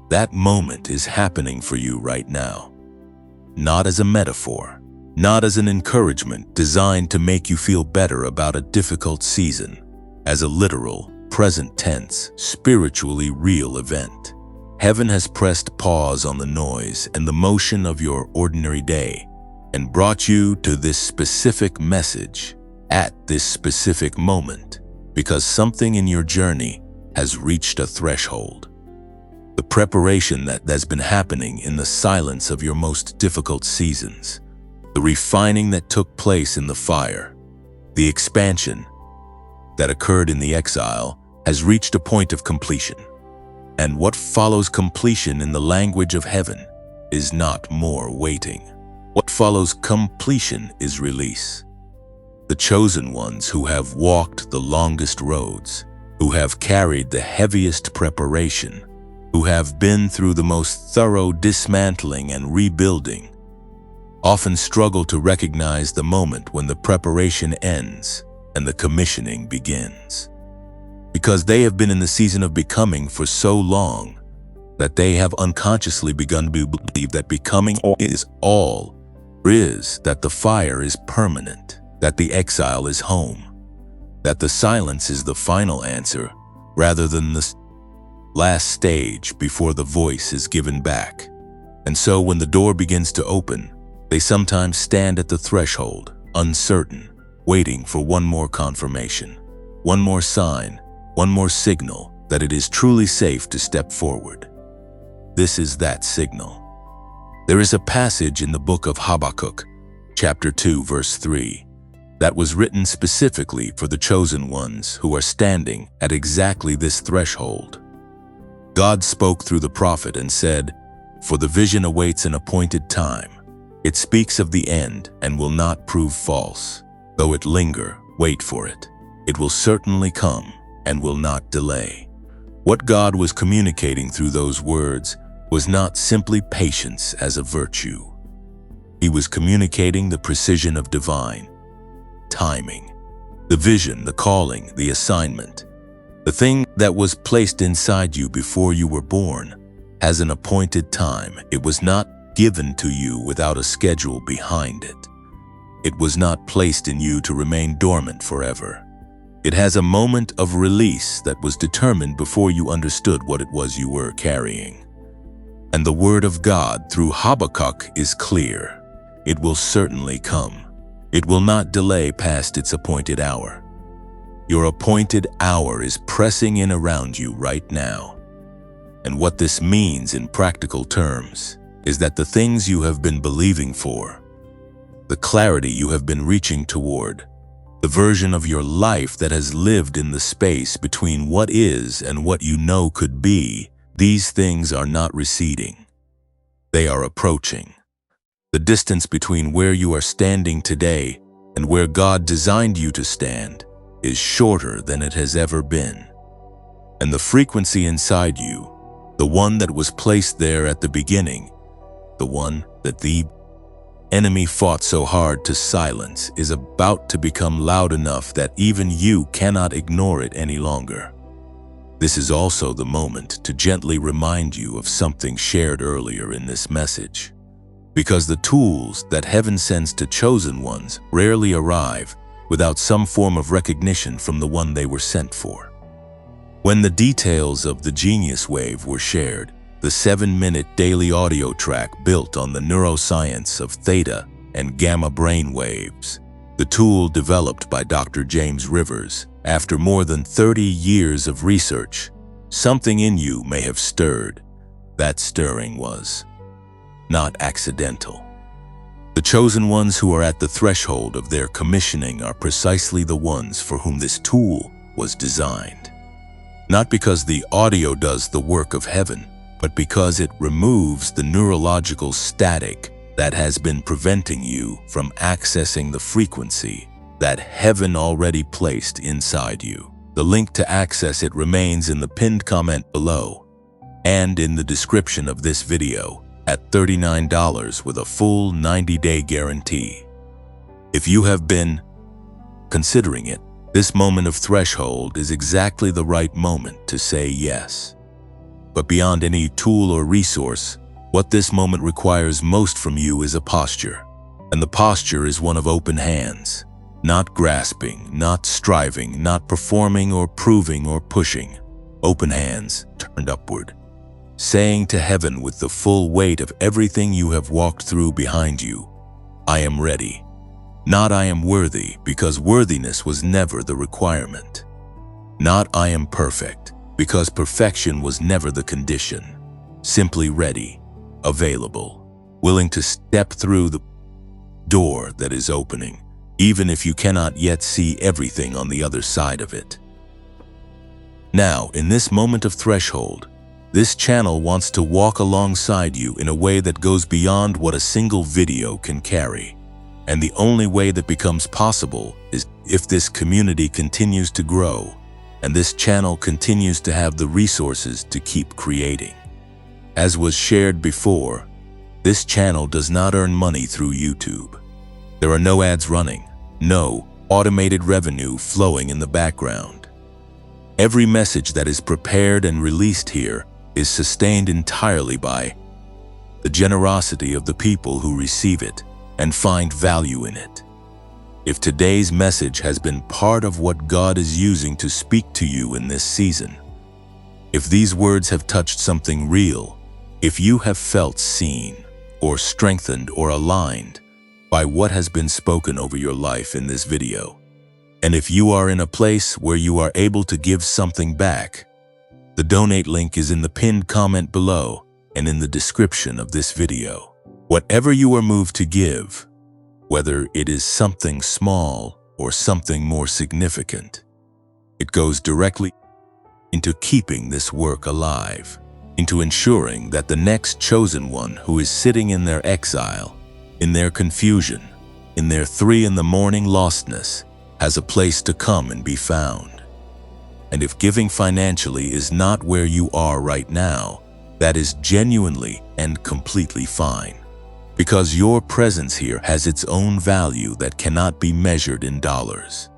That moment is happening for you right now. Not as a metaphor, not as an encouragement designed to make you feel better about a difficult season, as a literal, present tense, spiritually real event. Heaven has pressed pause on the noise and the motion of your ordinary day and brought you to this specific message. at this specific moment because something in your journey has reached a threshold. The preparation that has been happening in the silence of your most difficult seasons, the refining that took place in the fire, the expansion that occurred in the exile has reached a point of completion. And what follows completion in the language of heaven is not more waiting. What follows completion is release. The chosen ones who have walked the longest roads, who have carried the heaviest preparation, who have been through the most thorough dismantling and rebuilding, often struggle to recognize the moment when the preparation ends and the commissioning begins. Because they have been in the season of becoming for so long that they have unconsciously begun to believe that becoming is all there is, that the fire is permanent, that the exile is home, that the silence is the final answer rather than the last stage before the voice is given back. And so when the door begins to open, they sometimes stand at the threshold, uncertain, waiting for one more confirmation, one more sign, one more signal that it is truly safe to step forward. This is that signal. There is a passage in the book of Habakkuk, chapter 2, verse 3, that was written specifically for the chosen ones who are standing at exactly this threshold. God spoke through the prophet and said, "For the vision awaits an appointed time. It speaks of the end and will not prove false. Though it linger, wait for it. It will certainly come and will not delay." What God was communicating through those words was not simply patience as a virtue. He was communicating the precision of divine timing, the vision, the calling, the assignment. The thing that was placed inside you before you were born has an appointed time. It was not given to you without a schedule behind it. It was not placed in you to remain dormant forever. It has a moment of release that was determined before you understood what it was you were carrying. And the word of God through Habakkuk is clear. It will certainly come. It will not delay past its appointed hour. Your appointed hour is pressing in around you right now. And what this means in practical terms is that the things you have been believing for, the clarity you have been reaching toward, the version of your life that has lived in the space between what is and what you know could be, these things are not receding. They are approaching. The distance between where you are standing today and where God designed you to stand is shorter than it has ever been. And the frequency inside you, the one that was placed there at the beginning, the one that the enemy fought so hard to silence, is about to become loud enough that even you cannot ignore it any longer. This is also the moment to gently remind you of something shared earlier in this message. Because the tools that heaven sends to chosen ones rarely arrive without some form of recognition from the one they were sent for. When the details of the Genius Wave were shared, the 7-minute daily audio track built on the neuroscience of theta and gamma brain waves, the tool developed by Dr. James Rivers, after more than 30 years of research, something in you may have stirred. That stirring was not accidental. The chosen ones who are at the threshold of their commissioning are precisely the ones for whom this tool was designed. Not because the audio does the work of heaven, but because it removes the neurological static that has been preventing you from accessing the frequency that heaven already placed inside you. The link to access it remains in the pinned comment below and in the description of this video at $39 with a full 90-day guarantee. If you have been considering it, this moment of threshold is exactly the right moment to say yes. But beyond any tool or resource, what this moment requires most from you is a posture. And the posture is one of open hands, not grasping, not striving, not performing or proving or pushing. Open hands turned upward, saying to heaven with the full weight of everything you have walked through behind you, "I am ready. Not I am worthy, because worthiness was never the requirement. Not I am perfect, because perfection was never the condition. Simply ready, available, willing to step through the door that is opening, even if you cannot yet see everything on the other side of it. Now, in this moment of threshold, this channel wants to walk alongside you in a way that goes beyond what a single video can carry. And the only way that becomes possible is if this community continues to grow and this channel continues to have the resources to keep creating. As was shared before, this channel does not earn money through YouTube. There are no ads running, no automated revenue flowing in the background. Every message that is prepared and released here is sustained entirely by the generosity of the people who receive it and find value in it. If today's message has been part of what God is using to speak to you in this season, if these words have touched something real, if you have felt seen or strengthened or aligned by what has been spoken over your life in this video, and if you are in a place where you are able to give something back, the donate link is in the pinned comment below and in the description of this video. Whatever you are moved to give, whether it is something small or something more significant, it goes directly into keeping this work alive, into ensuring that the next chosen one who is sitting in their exile, in their confusion, in their 3 a.m. lostness, has a place to come and be found. And if giving financially is not where you are right now, that is genuinely and completely fine, because your presence here has its own value that cannot be measured in dollars.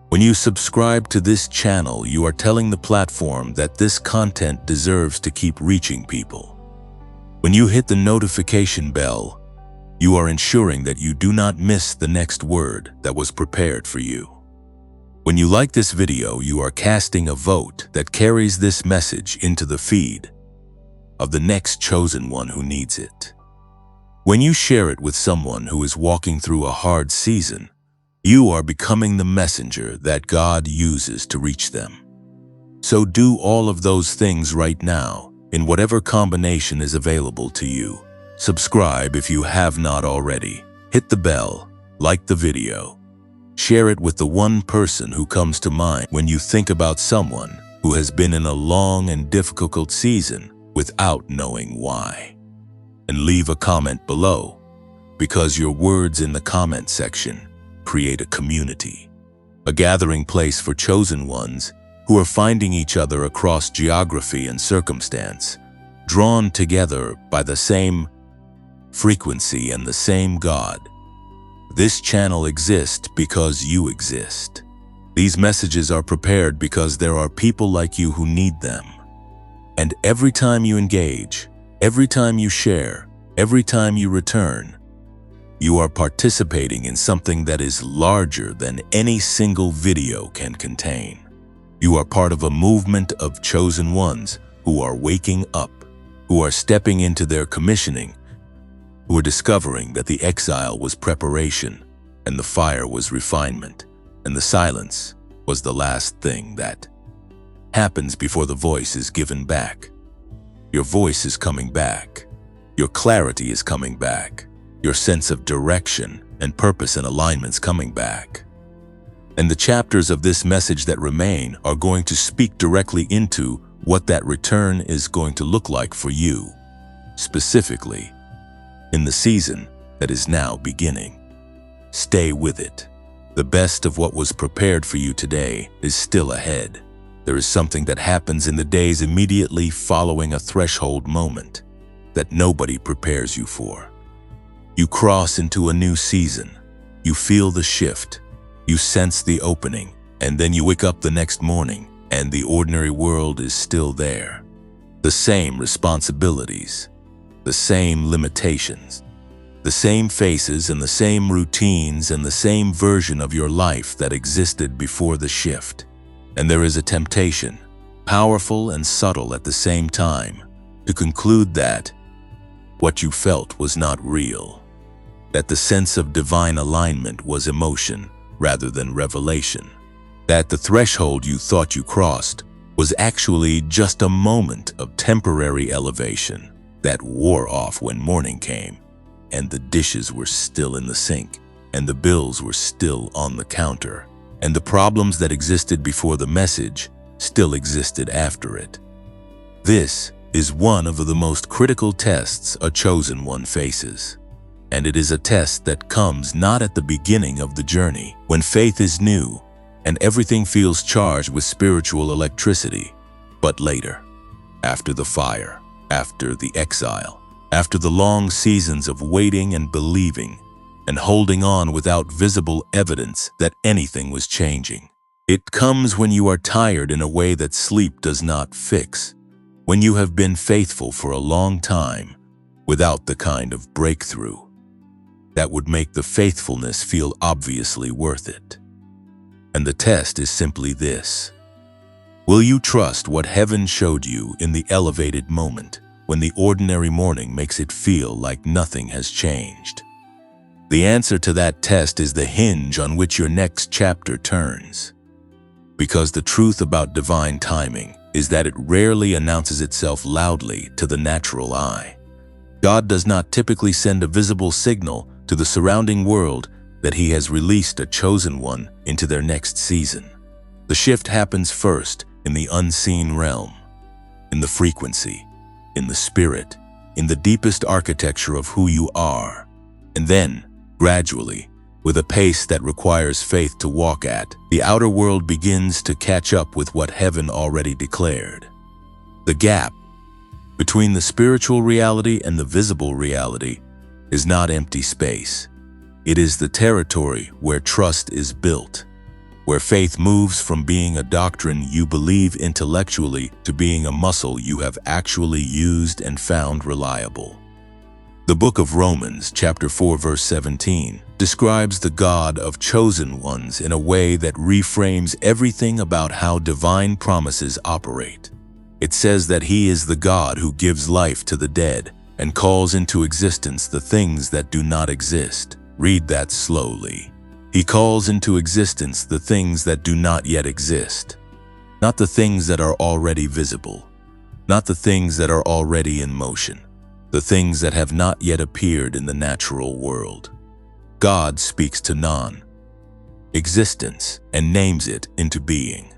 When you subscribe to this channel, you are telling the platform that this content deserves to keep reaching people. When you hit the notification bell, you are ensuring that you do not miss the next word that was prepared for you. When you like this video, you are casting a vote that carries this message into the feed of the next chosen one who needs it. When you share it with someone who is walking through a hard season, you are becoming the messenger that God uses to reach them. So do all of those things right now, in whatever combination is available to you. Subscribe if you have not already. Hit the bell, like the video. Share it with the one person who comes to mind when you think about someone who has been in a long and difficult season without knowing why. And leave a comment below, because your words in the comment section create a community, a gathering place for chosen ones who are finding each other across geography and circumstance, drawn together by the same frequency and the same God. This channel exists because you exist. These messages are prepared because there are people like you who need them. And every time you engage, every time you share, every time you return, you are participating in something that is larger than any single video can contain. You are part of a movement of chosen ones who are waking up, who are stepping into their commissioning, who are discovering that the exile was preparation, and the fire was refinement, and the silence was the last thing that happens before the voice is given back. Your voice is coming back. Your clarity is coming back. Your sense of direction and purpose and alignment's coming back. And the chapters of this message that remain are going to speak directly into what that return is going to look like for you, specifically in the season that is now beginning. Stay with it. The best of what was prepared for you today is still ahead. There is something that happens in the days immediately following a threshold moment that nobody prepares you for. You cross into a new season. You feel the shift. You sense the opening, and then you wake up the next morning and the ordinary world is still there. The same responsibilities, the same limitations, the same faces and the same routines and the same version of your life that existed before the shift. And there is a temptation, powerful and subtle at the same time, to conclude that what you felt was not real. that the sense of divine alignment was emotion rather than revelation, that the threshold you thought you crossed was actually just a moment of temporary elevation that wore off when morning came, and the dishes were still in the sink, and the bills were still on the counter, and the problems that existed before the message still existed after it. This is one of the most critical tests a chosen one faces. And it is a test that comes not at the beginning of the journey, when faith is new and everything feels charged with spiritual electricity, but later, after the fire, after the exile, after the long seasons of waiting and believing and holding on without visible evidence that anything was changing. It comes when you are tired in a way that sleep does not fix, when you have been faithful for a long time without the kind of breakthrough that would make the faithfulness feel obviously worth it. And the test is simply this: will you trust what heaven showed you in the elevated moment when the ordinary morning makes it feel like nothing has changed? The answer to that test is the hinge on which your next chapter turns. Because the truth about divine timing is that it rarely announces itself loudly to the natural eye. God does not typically send a visible signal to the surrounding world that He has released a chosen one into their next season. The shift happens first in the unseen realm, in the frequency, in the spirit, in the deepest architecture of who you are. And then, gradually, with a pace that requires faith to walk at, the outer world begins to catch up with what heaven already declared. The gap between the spiritual reality and the visible reality is not empty space. It is the territory where trust is built, where faith moves from being a doctrine you believe intellectually to being a muscle you have actually used and found reliable. The book of Romans, chapter 4, verse 17, describes the God of chosen ones in a way that reframes everything about how divine promises operate. It says that He is the God who gives life to the dead and calls into existence the things that do not exist. Read that slowly. He calls into existence the things that do not yet exist. Not the things that are already visible. Not the things that are already in motion. The things that have not yet appeared in the natural world. God speaks to non-existence and names it into being.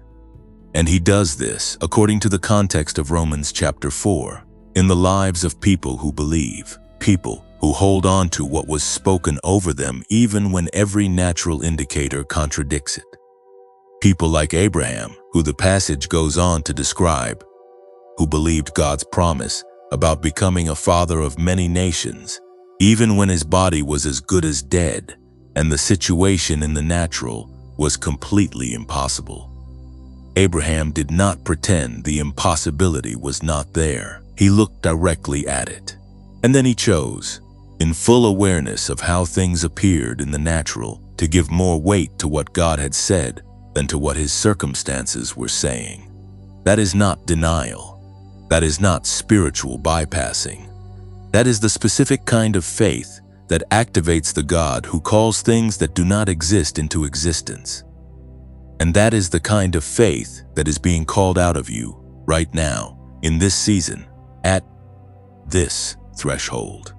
And He does this, according to the context of Romans chapter 4, in the lives of people who believe, people who hold on to what was spoken over them even when every natural indicator contradicts it. People like Abraham, who the passage goes on to describe, who believed God's promise about becoming a father of many nations, even when his body was as good as dead and the situation in the natural was completely impossible. Abraham did not pretend the impossibility was not there. He looked directly at it. And then he chose, in full awareness of how things appeared in the natural, to give more weight to what God had said than to what his circumstances were saying. That is not denial. That is not spiritual bypassing. That is the specific kind of faith that activates the God who calls things that do not exist into existence. And that is the kind of faith that is being called out of you right now, in this season, at this threshold.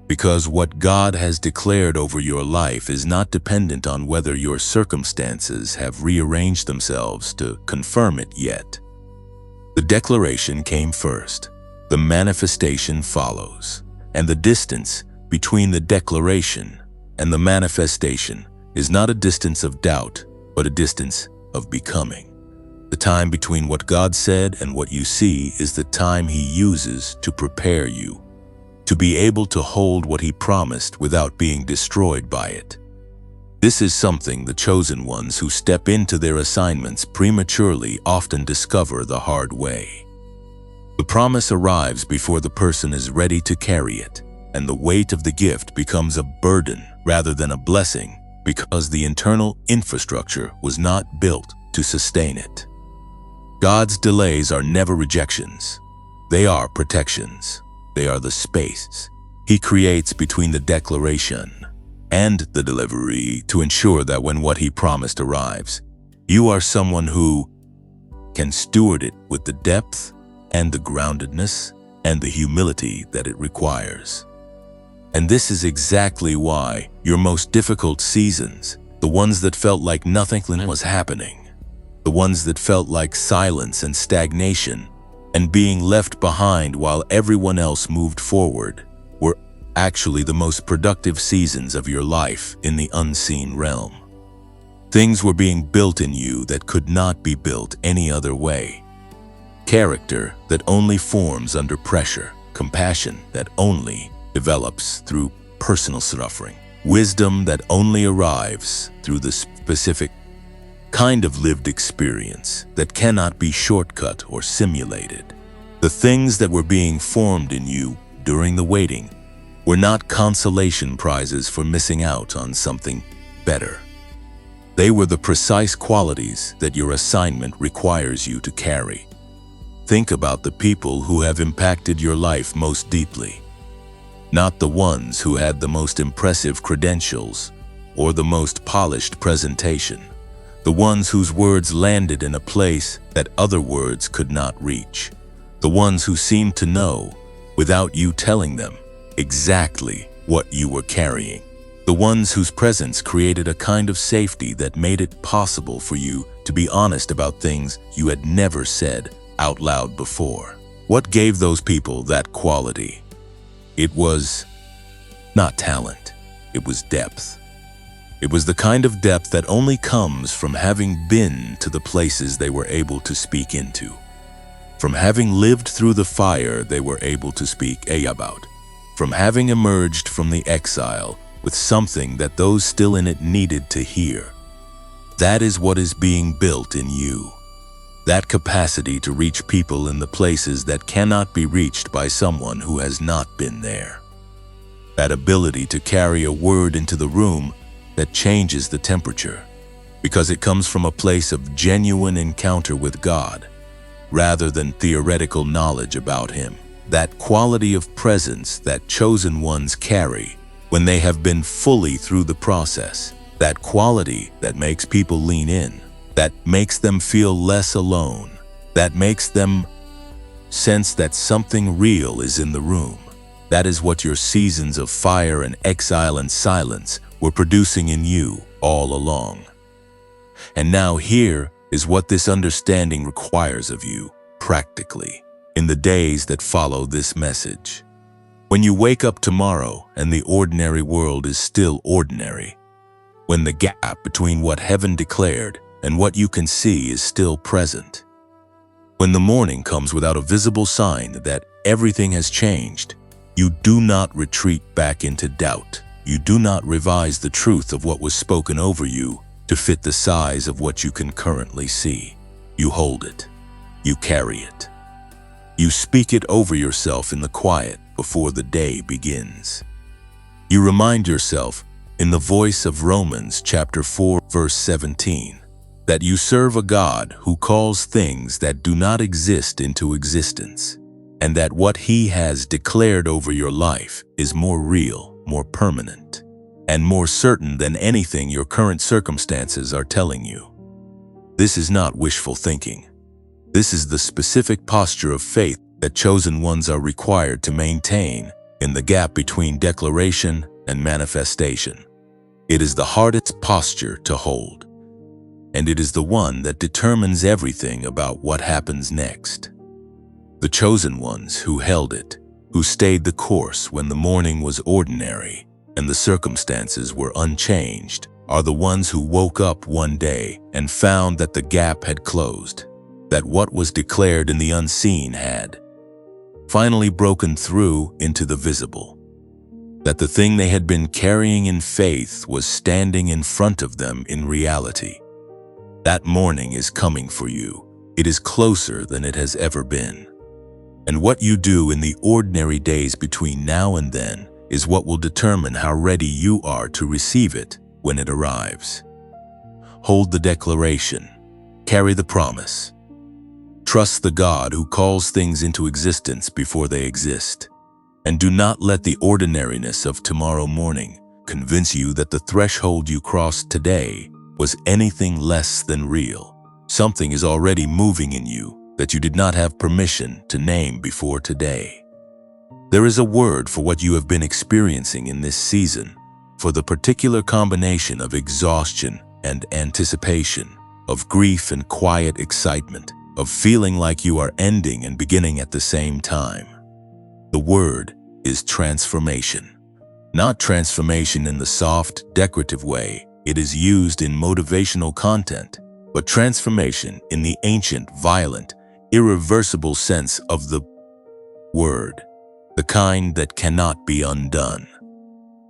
Because what God has declared over your life is not dependent on whether your circumstances have rearranged themselves to confirm it yet. The declaration came first. The manifestation follows. And the distance between the declaration and the manifestation is not a distance of doubt, but a distance of becoming. The time between what God said and what you see is the time He uses to prepare you, to be able to hold what He promised without being destroyed by it. This is something the chosen ones who step into their assignments prematurely often discover the hard way. The promise arrives before the person is ready to carry it, and the weight of the gift becomes a burden rather than a blessing because the internal infrastructure was not built to sustain it. God's delays are never rejections. They are protections. They are the space He creates between the declaration and the delivery to ensure that when what he promised arrives, you are someone who can steward it with the depth and the groundedness and the humility that it requires. And this is exactly why your most difficult seasons, the ones that felt like nothing was happening, the ones that felt like silence and stagnation and being left behind while everyone else moved forward, were actually the most productive seasons of your life in the unseen realm. Things were being built in you that could not be built any other way. Character that only forms under pressure, compassion that only develops through personal suffering, wisdom that only arrives through the specific kind of lived experience that cannot be shortcut or simulated. The things that were being formed in you during the waiting were not consolation prizes for missing out on something better. They were the precise qualities that your assignment requires you to carry. Think about the people who have impacted your life most deeply. Not the ones who had the most impressive credentials or the most polished presentation. The ones whose words landed in a place that other words could not reach. The ones who seemed to know, without you telling them, exactly what you were carrying. The ones whose presence created a kind of safety that made it possible for you to be honest about things you had never said out loud before. What gave those people that quality? It was not talent, it was depth. It was the kind of depth that only comes from having been to the places they were able to speak into, from having lived through the fire they were able to speak about, from having emerged from the exile with something that those still in it needed to hear. That is what is being built in you. That capacity to reach people in the places that cannot be reached by someone who has not been there. That ability to carry a word into the room that changes the temperature, because it comes from a place of genuine encounter with God, rather than theoretical knowledge about Him. That quality of presence that chosen ones carry when they have been fully through the process, that quality that makes people lean in, that makes them feel less alone, that makes them sense that something real is in the room. That is what your seasons of fire and exile and silence were producing in you all along. And now here is what this understanding requires of you, practically, in the days that follow this message. When you wake up tomorrow and the ordinary world is still ordinary, when the gap between what heaven declared and what you can see is still present, when the morning comes without a visible sign that everything has changed, you do not retreat back into doubt. You do not revise the truth of what was spoken over you to fit the size of what you can currently see. You hold it. You carry it. You speak it over yourself in the quiet before the day begins. You remind yourself, in the voice of Romans chapter 4, verse 17, that you serve a God who calls things that do not exist into existence, and that what He has declared over your life is more real, more permanent, and more certain than anything your current circumstances are telling you. This is not wishful thinking. This is the specific posture of faith that chosen ones are required to maintain in the gap between declaration and manifestation. It is the hardest posture to hold, and it is the one that determines everything about what happens next. The chosen ones who held it, who stayed the course when the morning was ordinary and the circumstances were unchanged, are the ones who woke up one day and found that the gap had closed, that what was declared in the unseen had finally broken through into the visible, that the thing they had been carrying in faith was standing in front of them in reality. That morning is coming for you. It is closer than it has ever been. And what you do in the ordinary days between now and then is what will determine how ready you are to receive it when it arrives. Hold the declaration. Carry the promise. Trust the God who calls things into existence before they exist. And do not let the ordinariness of tomorrow morning convince you that the threshold you crossed today was anything less than real. Something is already moving in you that you did not have permission to name before today. There is a word for what you have been experiencing in this season, for the particular combination of exhaustion and anticipation, of grief and quiet excitement, of feeling like you are ending and beginning at the same time. The word is transformation. Not transformation in the soft, decorative way it is used in motivational content, but transformation in the ancient, violent, irreversible sense of the word, the kind that cannot be undone,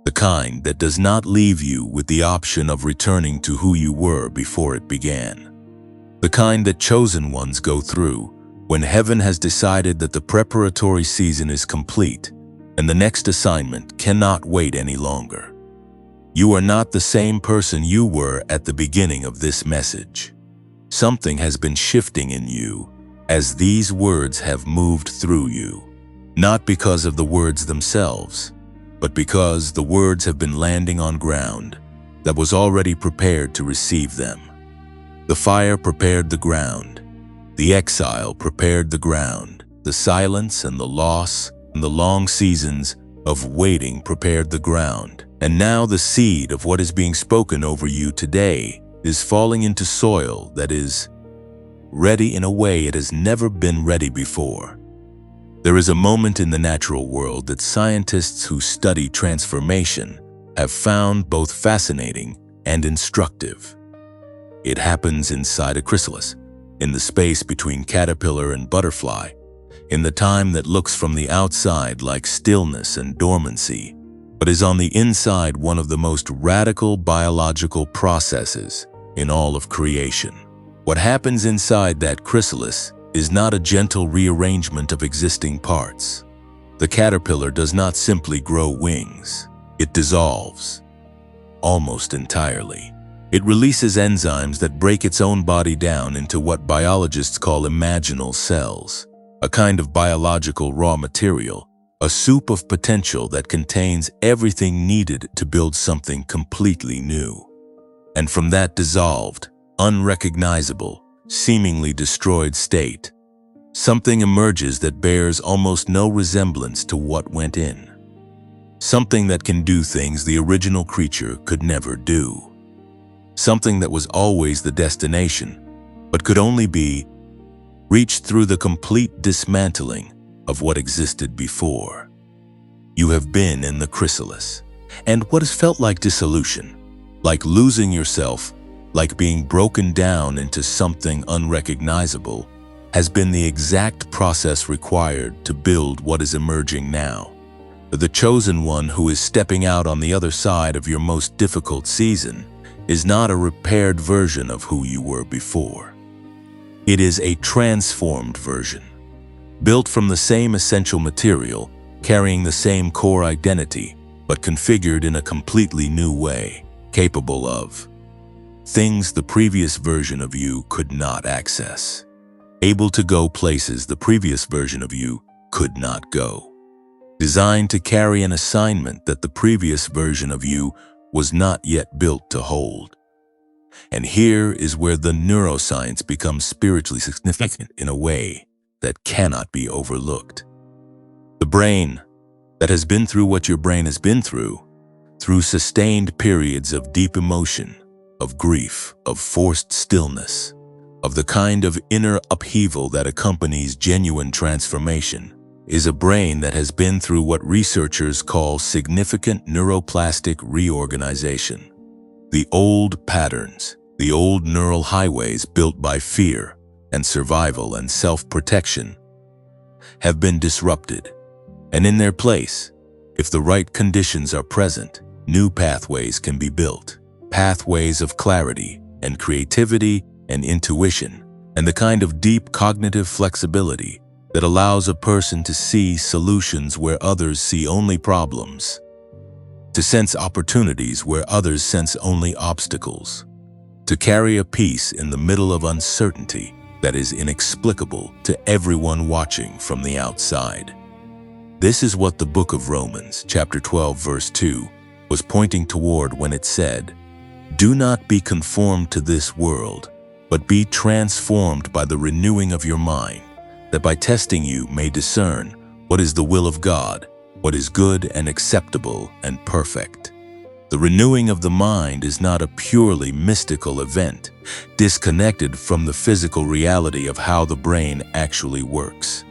the kind that does not leave you with the option of returning to who you were before it began, the kind that chosen ones go through when heaven has decided that the preparatory season is complete and the next assignment cannot wait any longer. You are not the same person you were at the beginning of this message. Something has been shifting in you as these words have moved through you, not because of the words themselves, but because the words have been landing on ground that was already prepared to receive them. The fire prepared the ground. The exile prepared the ground. The silence and the loss and the long seasons of waiting prepared the ground. And now the seed of what is being spoken over you today is falling into soil that is ready in a way it has never been ready before. There is a moment in the natural world that scientists who study transformation have found both fascinating and instructive. It happens inside a chrysalis, in the space between caterpillar and butterfly, in the time that looks from the outside like stillness and dormancy, but is on the inside one of the most radical biological processes in all of creation. What happens inside that chrysalis is not a gentle rearrangement of existing parts. The caterpillar does not simply grow wings. It dissolves, almost entirely. It releases enzymes that break its own body down into what biologists call imaginal cells, a kind of biological raw material, a soup of potential that contains everything needed to build something completely new. And from that dissolved, unrecognizable, seemingly destroyed state, something emerges that bears almost no resemblance to what went in. Something that can do things the original creature could never do. Something that was always the destination, but could only be reached through the complete dismantling of what existed before. You have been in the chrysalis, and what has felt like dissolution, like losing yourself, like being broken down into something unrecognizable, has been the exact process required to build what is emerging now. The chosen one who is stepping out on the other side of your most difficult season is not a repaired version of who you were before. It is a transformed version, built from the same essential material, carrying the same core identity, but configured in a completely new way, capable of things the previous version of you could not access, able to go places the previous version of you could not go, designed to carry an assignment that the previous version of you was not yet built to hold. And here is where the neuroscience becomes spiritually significant in a way that cannot be overlooked. The brain that has been through what your brain has been through sustained periods of deep emotion, of grief, of forced stillness, of the kind of inner upheaval that accompanies genuine transformation, is a brain that has been through what researchers call significant neuroplastic reorganization. The old patterns, the old neural highways built by fear and survival and self-protection, have been disrupted, and in their place, if the right conditions are present, new pathways can be built, pathways of clarity and creativity and intuition, and the kind of deep cognitive flexibility that allows a person to see solutions where others see only problems, to sense opportunities where others sense only obstacles, to carry a peace in the middle of uncertainty that is inexplicable to everyone watching from the outside. This is what the book of Romans, chapter 12, verse 2, was pointing toward when it said, "Do not be conformed to this world, but be transformed by the renewing of your mind, that by testing you may discern what is the will of God, what is good and acceptable and perfect." The renewing of the mind is not a purely mystical event, disconnected from the physical reality of how the brain actually works.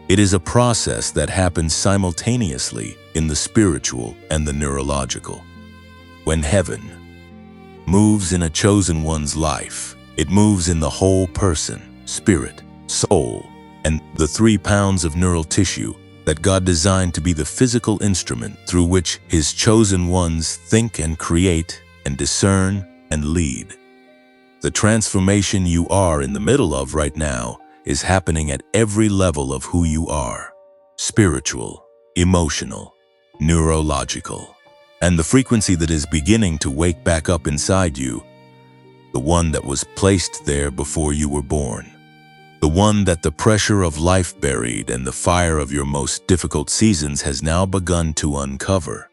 It is a process that happens simultaneously in the spiritual and the neurological. When heaven moves in a chosen one's life, it moves in the whole person, spirit, soul, and the 3 pounds of neural tissue that God designed to be the physical instrument through which His chosen ones think and create and discern and lead. The transformation you are in the middle of right now is happening at every level of who you are: spiritual, emotional, neurological. And the frequency that is beginning to wake back up inside you, the one that was placed there before you were born, the one that the pressure of life buried and the fire of your most difficult seasons has now begun to uncover.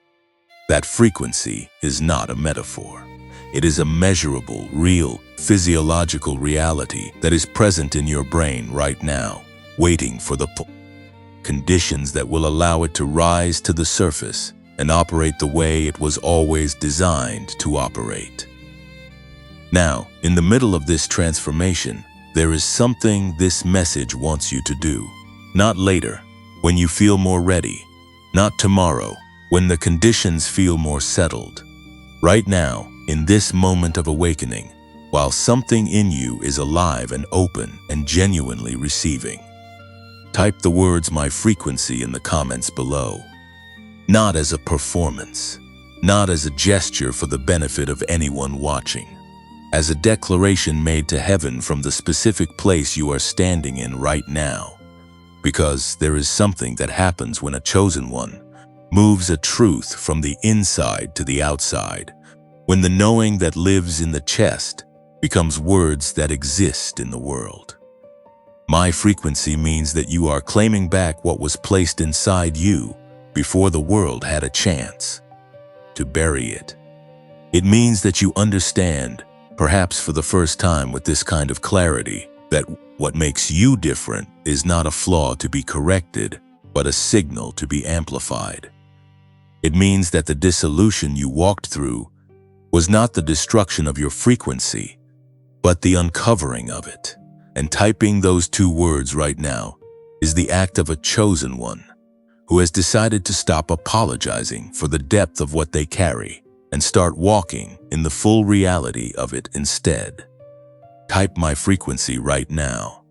That frequency is not a metaphor. It is a measurable, real, physiological reality that is present in your brain right now, waiting for the conditions that will allow it to rise to the surface and operate the way it was always designed to operate. Now, in the middle of this transformation, there is something this message wants you to do. Not later, when you feel more ready. Not tomorrow, when the conditions feel more settled. Right now, in this moment of awakening, while something in you is alive and open and genuinely receiving. Type the words "my frequency" in the comments below. Not as a performance, not as a gesture for the benefit of anyone watching, as a declaration made to heaven from the specific place you are standing in right now. Because there is something that happens when a chosen one moves a truth from the inside to the outside, when the knowing that lives in the chest becomes words that exist in the world. My frequency means that you are claiming back what was placed inside you before the world had a chance to bury it. It means that you understand, perhaps for the first time with this kind of clarity, that what makes you different is not a flaw to be corrected, but a signal to be amplified. It means that the dissolution you walked through was not the destruction of your frequency, but the uncovering of it. And typing those 2 words right now is the act of a chosen one who has decided to stop apologizing for the depth of what they carry and start walking in the full reality of it instead. Type "my frequency" right now.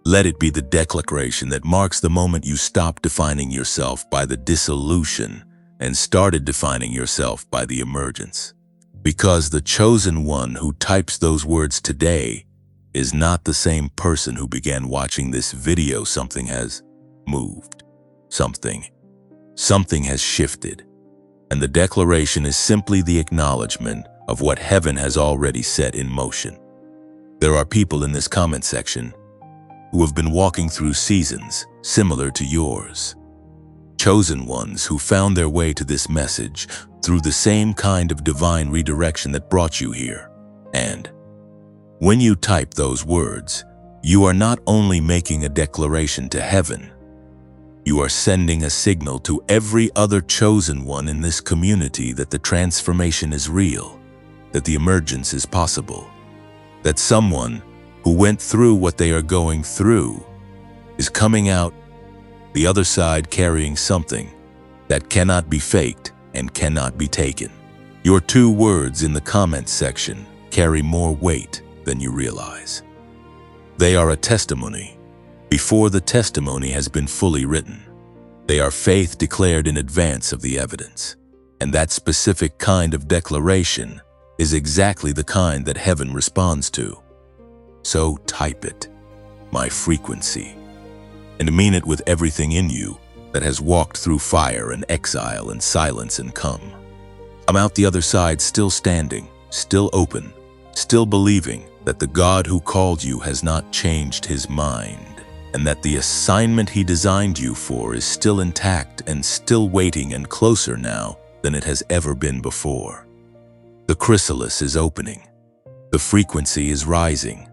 Let it be the declaration that marks the moment you stopped defining yourself by the dissolution and started defining yourself by the emergence. Because the chosen one who types those words today is not the same person who began watching this video. Something has moved. Something has shifted. And the declaration is simply the acknowledgement of what heaven has already set in motion. There are people in this comment section who have been walking through seasons similar to yours. Chosen ones who found their way to this message through the same kind of divine redirection that brought you here. And when you type those words, you are not only making a declaration to heaven, you are sending a signal to every other chosen one in this community that the transformation is real, that the emergence is possible, that someone who went through what they are going through is coming out the other side carrying something that cannot be faked and cannot be taken. Your 2 words in the comments section carry more weight than you realize. They are a testimony before the testimony has been fully written. They are faith declared in advance of the evidence. And that specific kind of declaration is exactly the kind that heaven responds to. So type it, "my frequency," and mean it with everything in you that has walked through fire and exile and silence and come. I'm out the other side, still standing, still open, still believing that the God who called you has not changed His mind. and that the assignment He designed you for is still intact and still waiting and closer now than it has ever been before. The chrysalis is opening. The frequency is rising.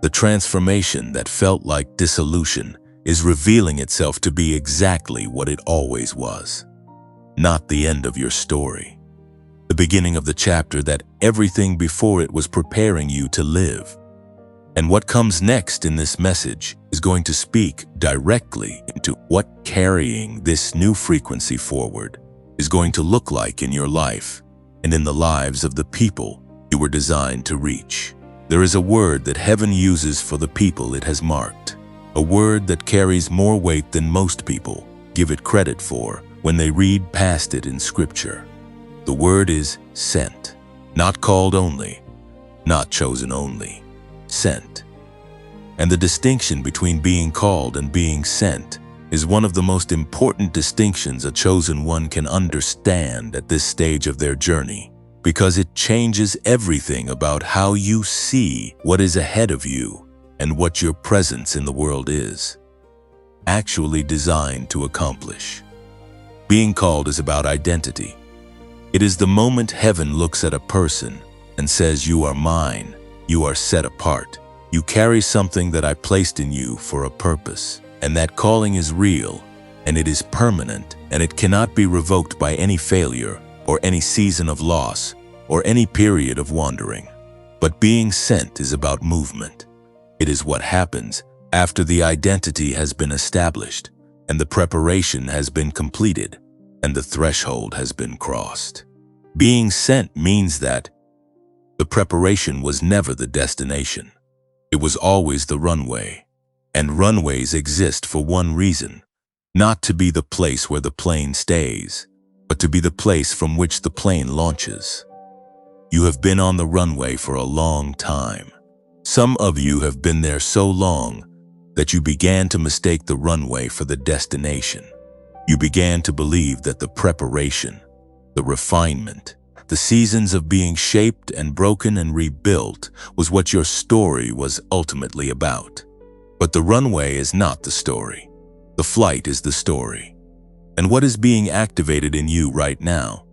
The transformation that felt like dissolution is revealing itself to be exactly what it always was. Not the end of your story. The beginning of the chapter that everything before it was preparing you to live. And what comes next in this message is going to speak directly into what carrying this new frequency forward is going to look like in your life and in the lives of the people you were designed to reach. There is a word that heaven uses for the people it has marked, a word that carries more weight than most people give it credit for when they read past it in Scripture. The word is sent, not called only, not chosen only, sent. And the distinction between being called and being sent is one of the most important distinctions a chosen one can understand at this stage of their journey, because it changes everything about how you see what is ahead of you and what your presence in the world is actually designed to accomplish. Being called is about identity. It is the moment heaven looks at a person and says, "You are mine, you are set apart. You carry something that I placed in you for a purpose." And that calling is real, and it is permanent, and it cannot be revoked by any failure or any season of loss or any period of wandering. But being sent is about movement. It is what happens after the identity has been established and the preparation has been completed and the threshold has been crossed. Being sent means that the preparation was never the destination. It was always the runway. And runways exist for one reason, not to be the place where the plane stays, but to be the place from which the plane launches. You have been on the runway for a long time. Some of you have been there so long that you began to mistake the runway for the destination. You began to believe that the preparation, the refinement, the seasons of being shaped and broken and rebuilt was what your story was ultimately about. But the runway is not the story. The flight is the story. And what is being activated in you right now,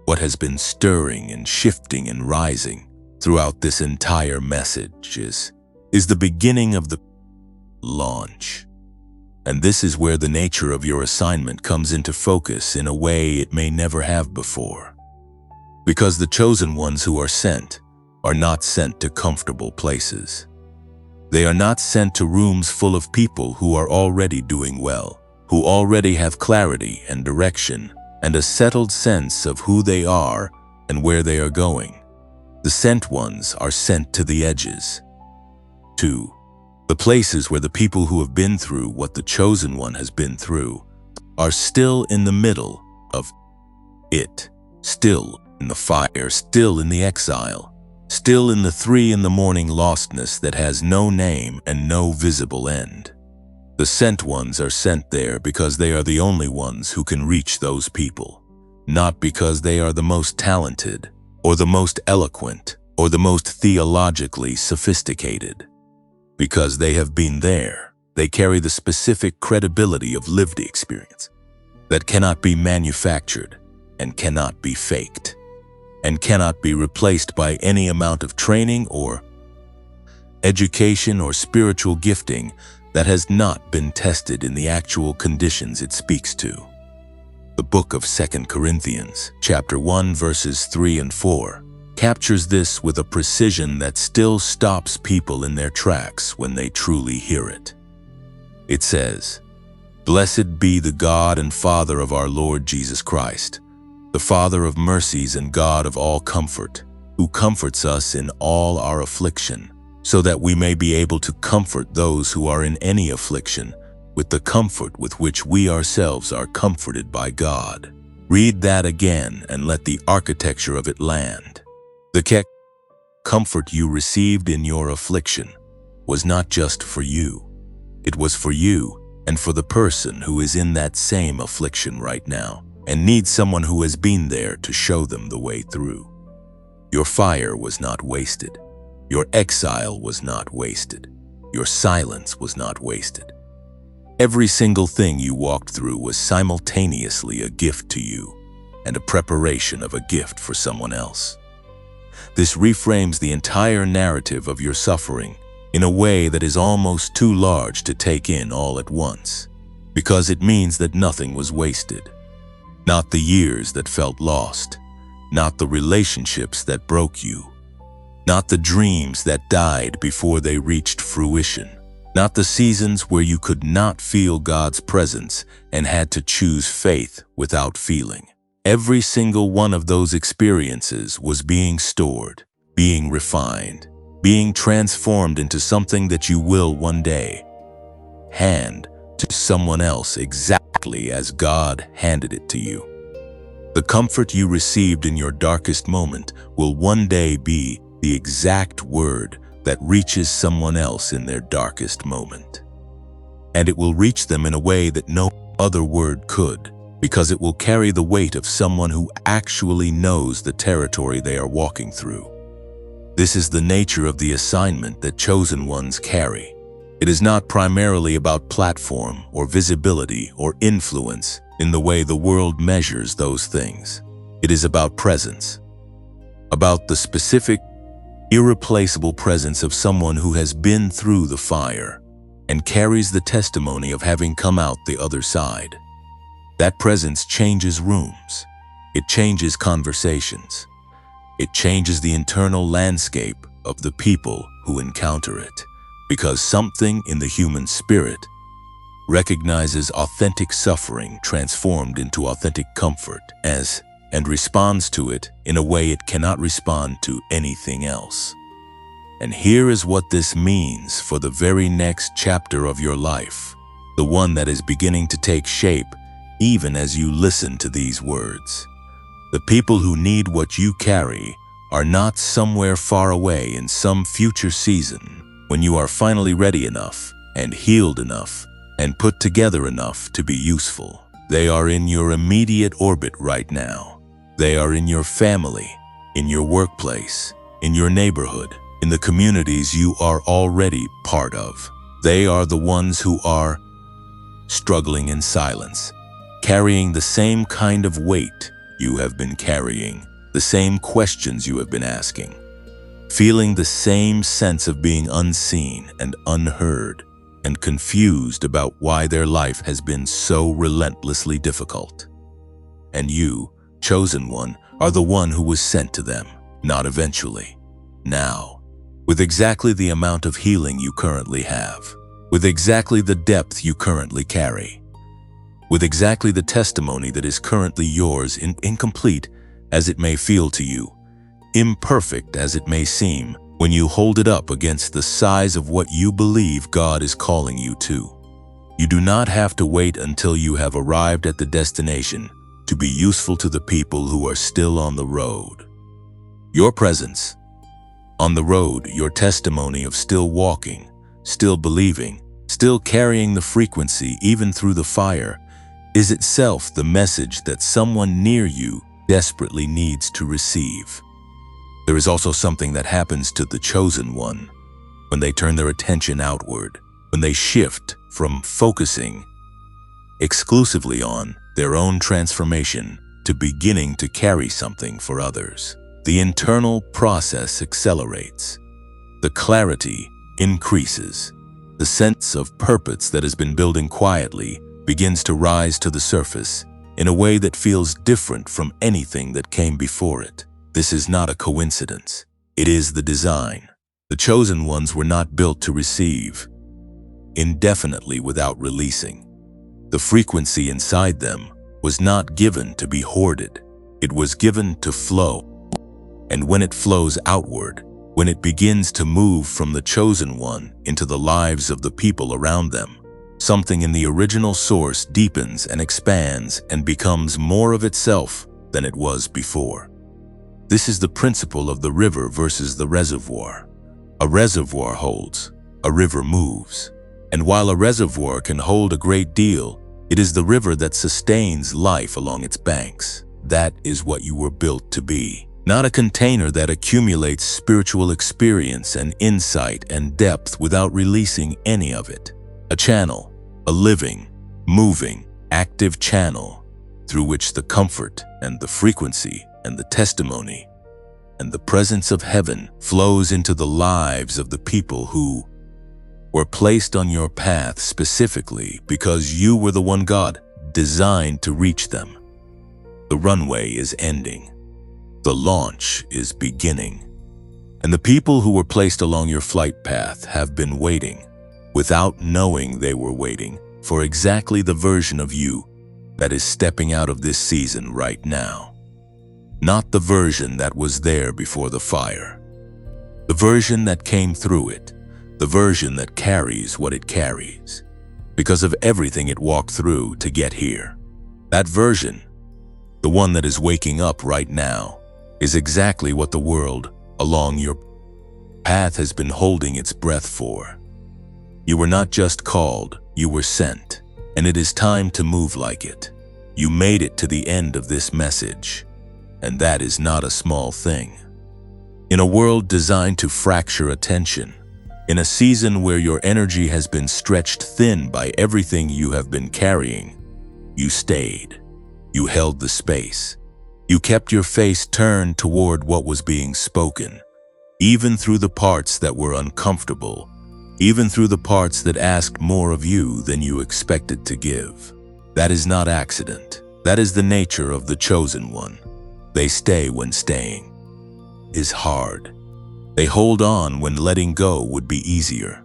what has been stirring and shifting and rising throughout this entire message is the beginning of the launch. And this is where the nature of your assignment comes into focus in a way it may never have before. Because the chosen ones who are sent are not sent to comfortable places. They are not sent to rooms full of people who are already doing well, who already have clarity and direction and a settled sense of who they are and where they are going. The sent ones are sent to the edges, to the places where the people who have been through what the chosen one has been through are still in the middle of it, still in the fire, still in the exile, still in the 3 in the morning lostness that has no name and no visible end. The sent ones are sent there because they are the only ones who can reach those people, not because they are the most talented or the most eloquent or the most theologically sophisticated. Because they have been there, they carry the specific credibility of lived experience that cannot be manufactured and cannot be faked, and cannot be replaced by any amount of training or education or spiritual gifting that has not been tested in the actual conditions it speaks to. The book of 2 Corinthians, chapter 1, verses 3 and 4, captures this with a precision that still stops people in their tracks when they truly hear it. It says, "Blessed be the God and Father of our Lord Jesus Christ, the Father of mercies and God of all comfort, who comforts us in all our affliction, so that we may be able to comfort those who are in any affliction with the comfort with which we ourselves are comforted by God." Read that again and let the architecture of it land. The comfort you received in your affliction was not just for you. It was for you and for the person who is in that same affliction right now and needs someone who has been there to show them the way through. Your fire was not wasted. Your exile was not wasted. Your silence was not wasted. Every single thing you walked through was simultaneously a gift to you and a preparation of a gift for someone else. This reframes the entire narrative of your suffering in a way that is almost too large to take in all at once, because it means that nothing was wasted. Not the years that felt lost, not the relationships that broke you, not the dreams that died before they reached fruition, not the seasons where you could not feel God's presence and had to choose faith without feeling. Every single one of those experiences was being stored, being refined, being transformed into something that you will one day hand to someone else exactly as God handed it to you. The comfort you received in your darkest moment will one day be the exact word that reaches someone else in their darkest moment. And it will reach them in a way that no other word could, because it will carry the weight of someone who actually knows the territory they are walking through. This is the nature of the assignment that chosen ones carry. It is not primarily about platform or visibility or influence in the way the world measures those things. It is about presence, about the specific, irreplaceable presence of someone who has been through the fire and carries the testimony of having come out the other side. That presence changes rooms. It changes conversations. It changes the internal landscape of the people who encounter it, because something in the human spirit recognizes authentic suffering transformed into authentic comfort and responds to it in a way it cannot respond to anything else. And here is what this means for the very next chapter of your life, the one that is beginning to take shape even as you listen to these words. The people who need what you carry are not somewhere far away in some future season when you are finally ready enough and healed enough and put together enough to be useful. They are in your immediate orbit right now. They are in your family, in your workplace, in your neighborhood, in the communities you are already part of. They are the ones who are struggling in silence, carrying the same kind of weight you have been carrying, the same questions you have been asking, feeling the same sense of being unseen and unheard and confused about why their life has been so relentlessly difficult. And you, chosen one, are the one who was sent to them, not eventually, now, with exactly the amount of healing you currently have, with exactly the depth you currently carry, with exactly the testimony that is currently yours, incomplete as it may feel to you, imperfect as it may seem when you hold it up against the size of what you believe God is calling you to. You do not have to wait until you have arrived at the destination to be useful to the people who are still on the road. Your presence on the road, your testimony of still walking, still believing, still carrying the frequency even through the fire, is itself the message that someone near you desperately needs to receive. There is also something that happens to the chosen one when they turn their attention outward, when they shift from focusing exclusively on their own transformation to beginning to carry something for others. The internal process accelerates. The clarity increases. The sense of purpose that has been building quietly begins to rise to the surface in a way that feels different from anything that came before it. This is not a coincidence. It is the design. The chosen ones were not built to receive indefinitely without releasing. The frequency inside them was not given to be hoarded. It was given to flow. And when it flows outward, when it begins to move from the chosen one into the lives of the people around them, something in the original source deepens and expands and becomes more of itself than it was before. This is the principle of the river versus the reservoir. A reservoir holds, a river moves. And while a reservoir can hold a great deal, it is the river that sustains life along its banks. That is what you were built to be. Not a container that accumulates spiritual experience and insight and depth without releasing any of it. A channel a living, moving, active channel through which the comfort and the frequency and the testimony and the presence of heaven flows into the lives of the people who were placed on your path specifically because you were the one God designed to reach them. The runway is ending. The launch is beginning. And the people who were placed along your flight path have been waiting, without knowing they were waiting, for exactly the version of you that is stepping out of this season right now. Not the version that was there before the fire. The version that came through it. The version that carries what it carries, because of everything it walked through to get here. That version, the one that is waking up right now, is exactly what the world along your path has been holding its breath for. You were not just called, you were sent, and it is time to move like it. You made it to the end of this message, and that is not a small thing. In a world designed to fracture attention, in a season where your energy has been stretched thin by everything you have been carrying, you stayed. You held the space. You kept your face turned toward what was being spoken, even through the parts that were uncomfortable, even through the parts that asked more of you than you expected to give. That is not accident. That is the nature of the chosen one. They stay when staying is hard. They hold on when letting go would be easier.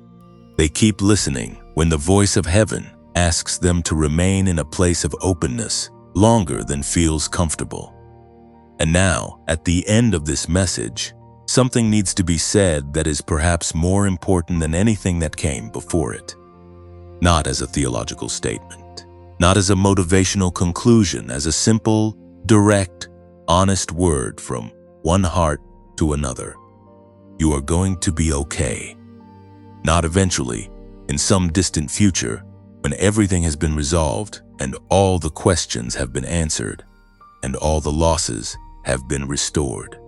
They keep listening when the voice of heaven asks them to remain in a place of openness longer than feels comfortable. And now, at the end of this message, something needs to be said that is perhaps more important than anything that came before it. Not as a theological statement, not as a motivational conclusion, as a simple, direct, honest word from one heart to another. You are going to be okay. Not eventually, in some distant future, when everything has been resolved and all the questions have been answered and all the losses have been restored.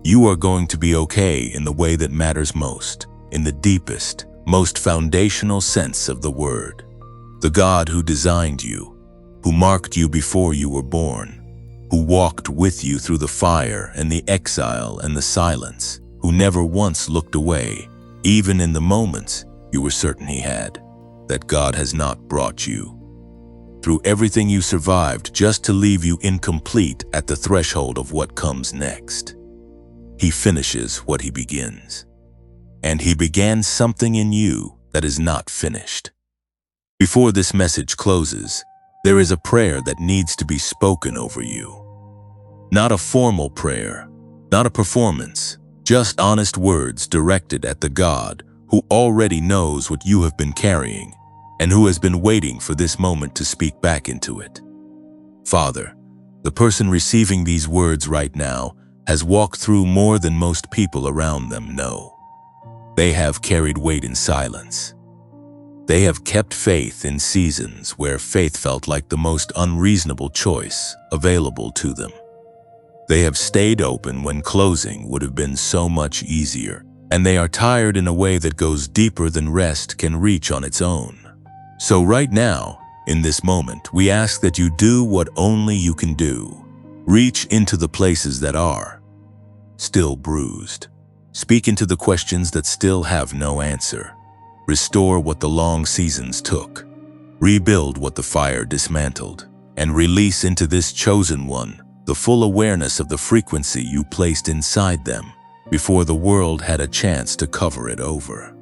You are going to be okay in the way that matters most, in the deepest, most foundational sense of the word. The God who designed you, who marked you before you were born, who walked with you through the fire and the exile and the silence, who never once looked away, even in the moments you were certain he had, that God has not brought you through everything you survived just to leave you incomplete at the threshold of what comes next. He finishes what he begins. And he began something in you that is not finished. Before this message closes, there is a prayer that needs to be spoken over you. Not a formal prayer, not a performance, just honest words directed at the God who already knows what you have been carrying and who has been waiting for this moment to speak back into it. Father, the person receiving these words right now has walked through more than most people around them know. They have carried weight in silence. They have kept faith in seasons where faith felt like the most unreasonable choice available to them. They have stayed open when closing would have been so much easier, and they are tired in a way that goes deeper than rest can reach on its own. So right now, in this moment, we ask that you do what only you can do. Reach into the places that are still bruised. Speak into the questions that still have no answer. Restore what the long seasons took. Rebuild what the fire dismantled. And release into this chosen one the full awareness of the frequency you placed inside them before the world had a chance to cover it over.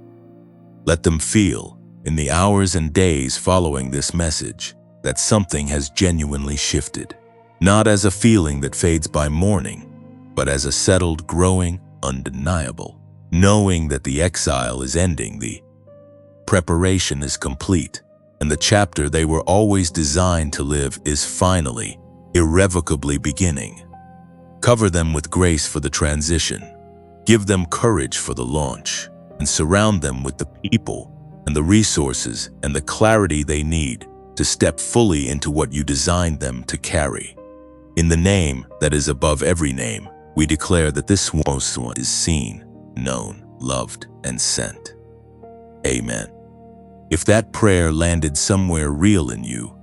Let them feel, in the hours and days following this message, that something has genuinely shifted. Not as a feeling that fades by morning, but as a settled, growing, undeniable, knowing that the exile is ending, the preparation is complete, and the chapter they were always designed to live is finally, irrevocably beginning. Cover them with grace for the transition. Give them courage for the launch, and surround them with the people and the resources and the clarity they need to step fully into what you designed them to carry. In the name that is above every name, we declare that this one is seen, known, loved, and sent. Amen. If that prayer landed somewhere real in you,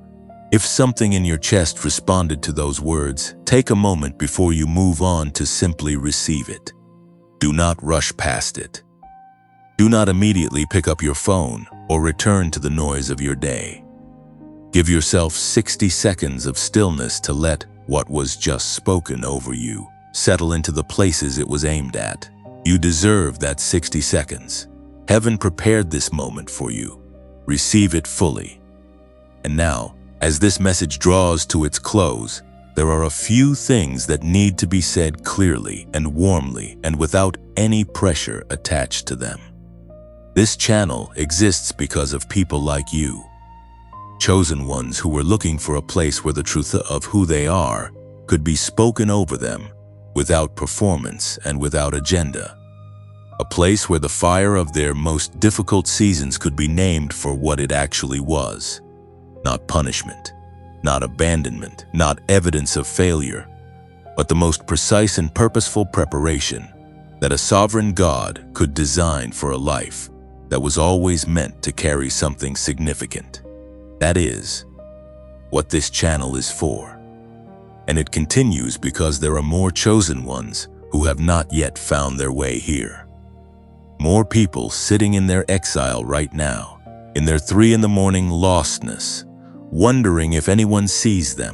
if something in your chest responded to those words, take a moment before you move on to simply receive it. Do not rush past it. Do not immediately pick up your phone or return to the noise of your day. Give yourself 60 seconds of stillness to let what was just spoken over you settle into the places it was aimed at. You deserve that 60 seconds. Heaven prepared this moment for you. Receive it fully. And now, as this message draws to its close, there are a few things that need to be said clearly and warmly and without any pressure attached to them. This channel exists because of people like you, chosen ones who were looking for a place where the truth of who they are could be spoken over them without performance and without agenda. A place where the fire of their most difficult seasons could be named for what it actually was. Not punishment, not abandonment, not evidence of failure, but the most precise and purposeful preparation that a sovereign God could design for a life that was always meant to carry something significant. That is what this channel is for. And it continues because there are more chosen ones who have not yet found their way here. More people sitting in their exile right now, in their 3 a.m. lostness, wondering if anyone sees them.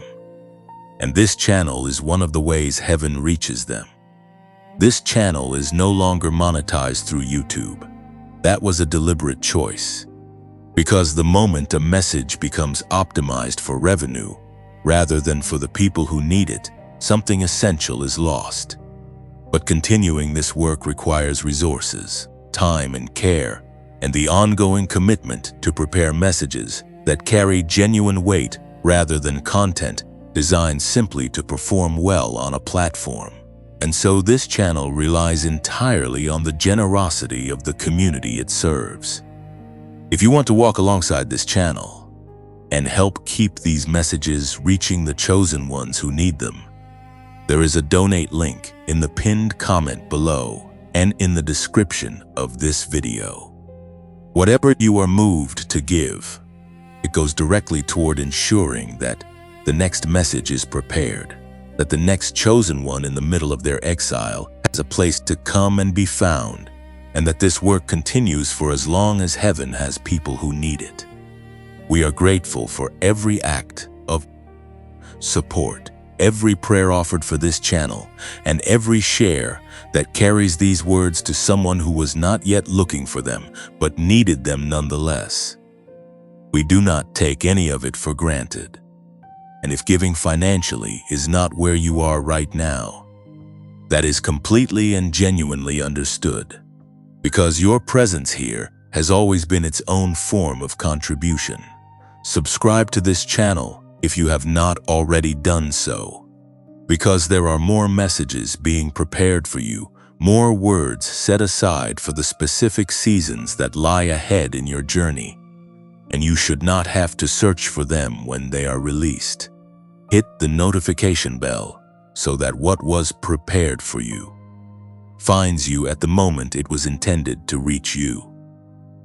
And this channel is one of the ways heaven reaches them. This channel is no longer monetized through YouTube. That was a deliberate choice. Because the moment a message becomes optimized for revenue, rather than for the people who need it, something essential is lost. But continuing this work requires resources, time and care, and the ongoing commitment to prepare messages that carry genuine weight rather than content designed simply to perform well on a platform. And so this channel relies entirely on the generosity of the community it serves. If you want to walk alongside this channel and help keep these messages reaching the chosen ones who need them, there is a donate link in the pinned comment below and in the description of this video. Whatever you are moved to give, it goes directly toward ensuring that the next message is prepared, that the next chosen one in the middle of their exile has a place to come and be found, and that this work continues for as long as heaven has people who need it. We are grateful for every act of support, every prayer offered for this channel, and every share that carries these words to someone who was not yet looking for them, but needed them nonetheless. We do not take any of it for granted. And if giving financially is not where you are right now, that is completely and genuinely understood, because your presence here has always been its own form of contribution. Subscribe to this channel if you have not already done so, because there are more messages being prepared for you, more words set aside for the specific seasons that lie ahead in your journey, and you should not have to search for them when they are released. Hit the notification bell so that what was prepared for you finds you at the moment it was intended to reach you.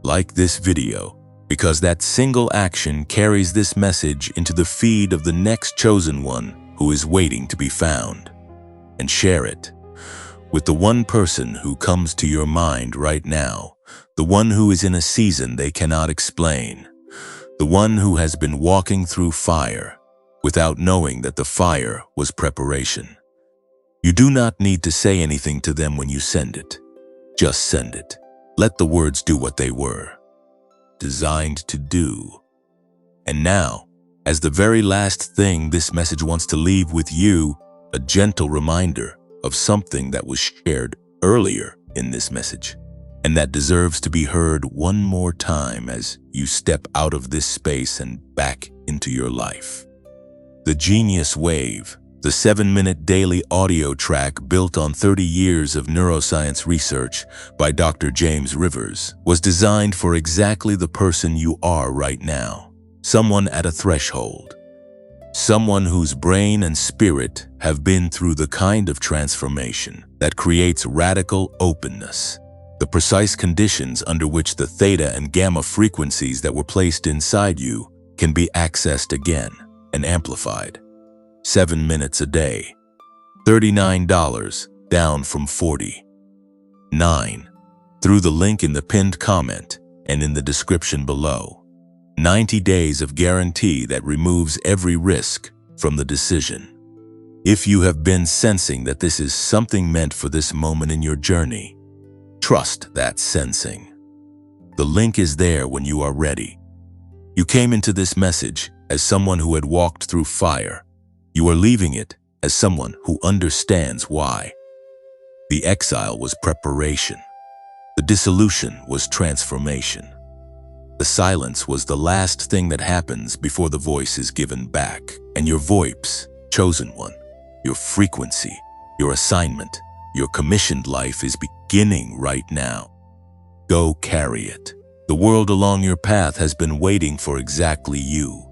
Like this video, because that single action carries this message into the feed of the next chosen one who is waiting to be found. And share it with the one person who comes to your mind right now, the one who is in a season they cannot explain, the one who has been walking through fire without knowing that the fire was preparation. You do not need to say anything to them when you send it. Just send it. Let the words do what they were designed to do. And now, as the very last thing this message wants to leave with you, a gentle reminder of something that was shared earlier in this message, and that deserves to be heard one more time as you step out of this space and back into your life. The Genius Wave, the 7-minute daily audio track built on 30 years of neuroscience research by Dr. James Rivers, was designed for exactly the person you are right now. Someone at a threshold. Someone whose brain and spirit have been through the kind of transformation that creates radical openness, The precise conditions under which the theta and gamma frequencies that were placed inside you can be accessed again and amplified. 7 minutes a day. $39, down from $40. 9. Through the link in the pinned comment and in the description below. 90 days of guarantee that removes every risk from the decision. If you have been sensing that this is something meant for this moment in your journey, trust that sensing. The link is there when you are ready. You came into this message as someone who had walked through fire. You are leaving it as someone who understands why. The exile was preparation. The dissolution was transformation. The silence was the last thing that happens before the voice is given back. And your voice, chosen one, your frequency, your assignment, your commissioned life is beginning right now. Go carry it. The world along your path has been waiting for exactly you.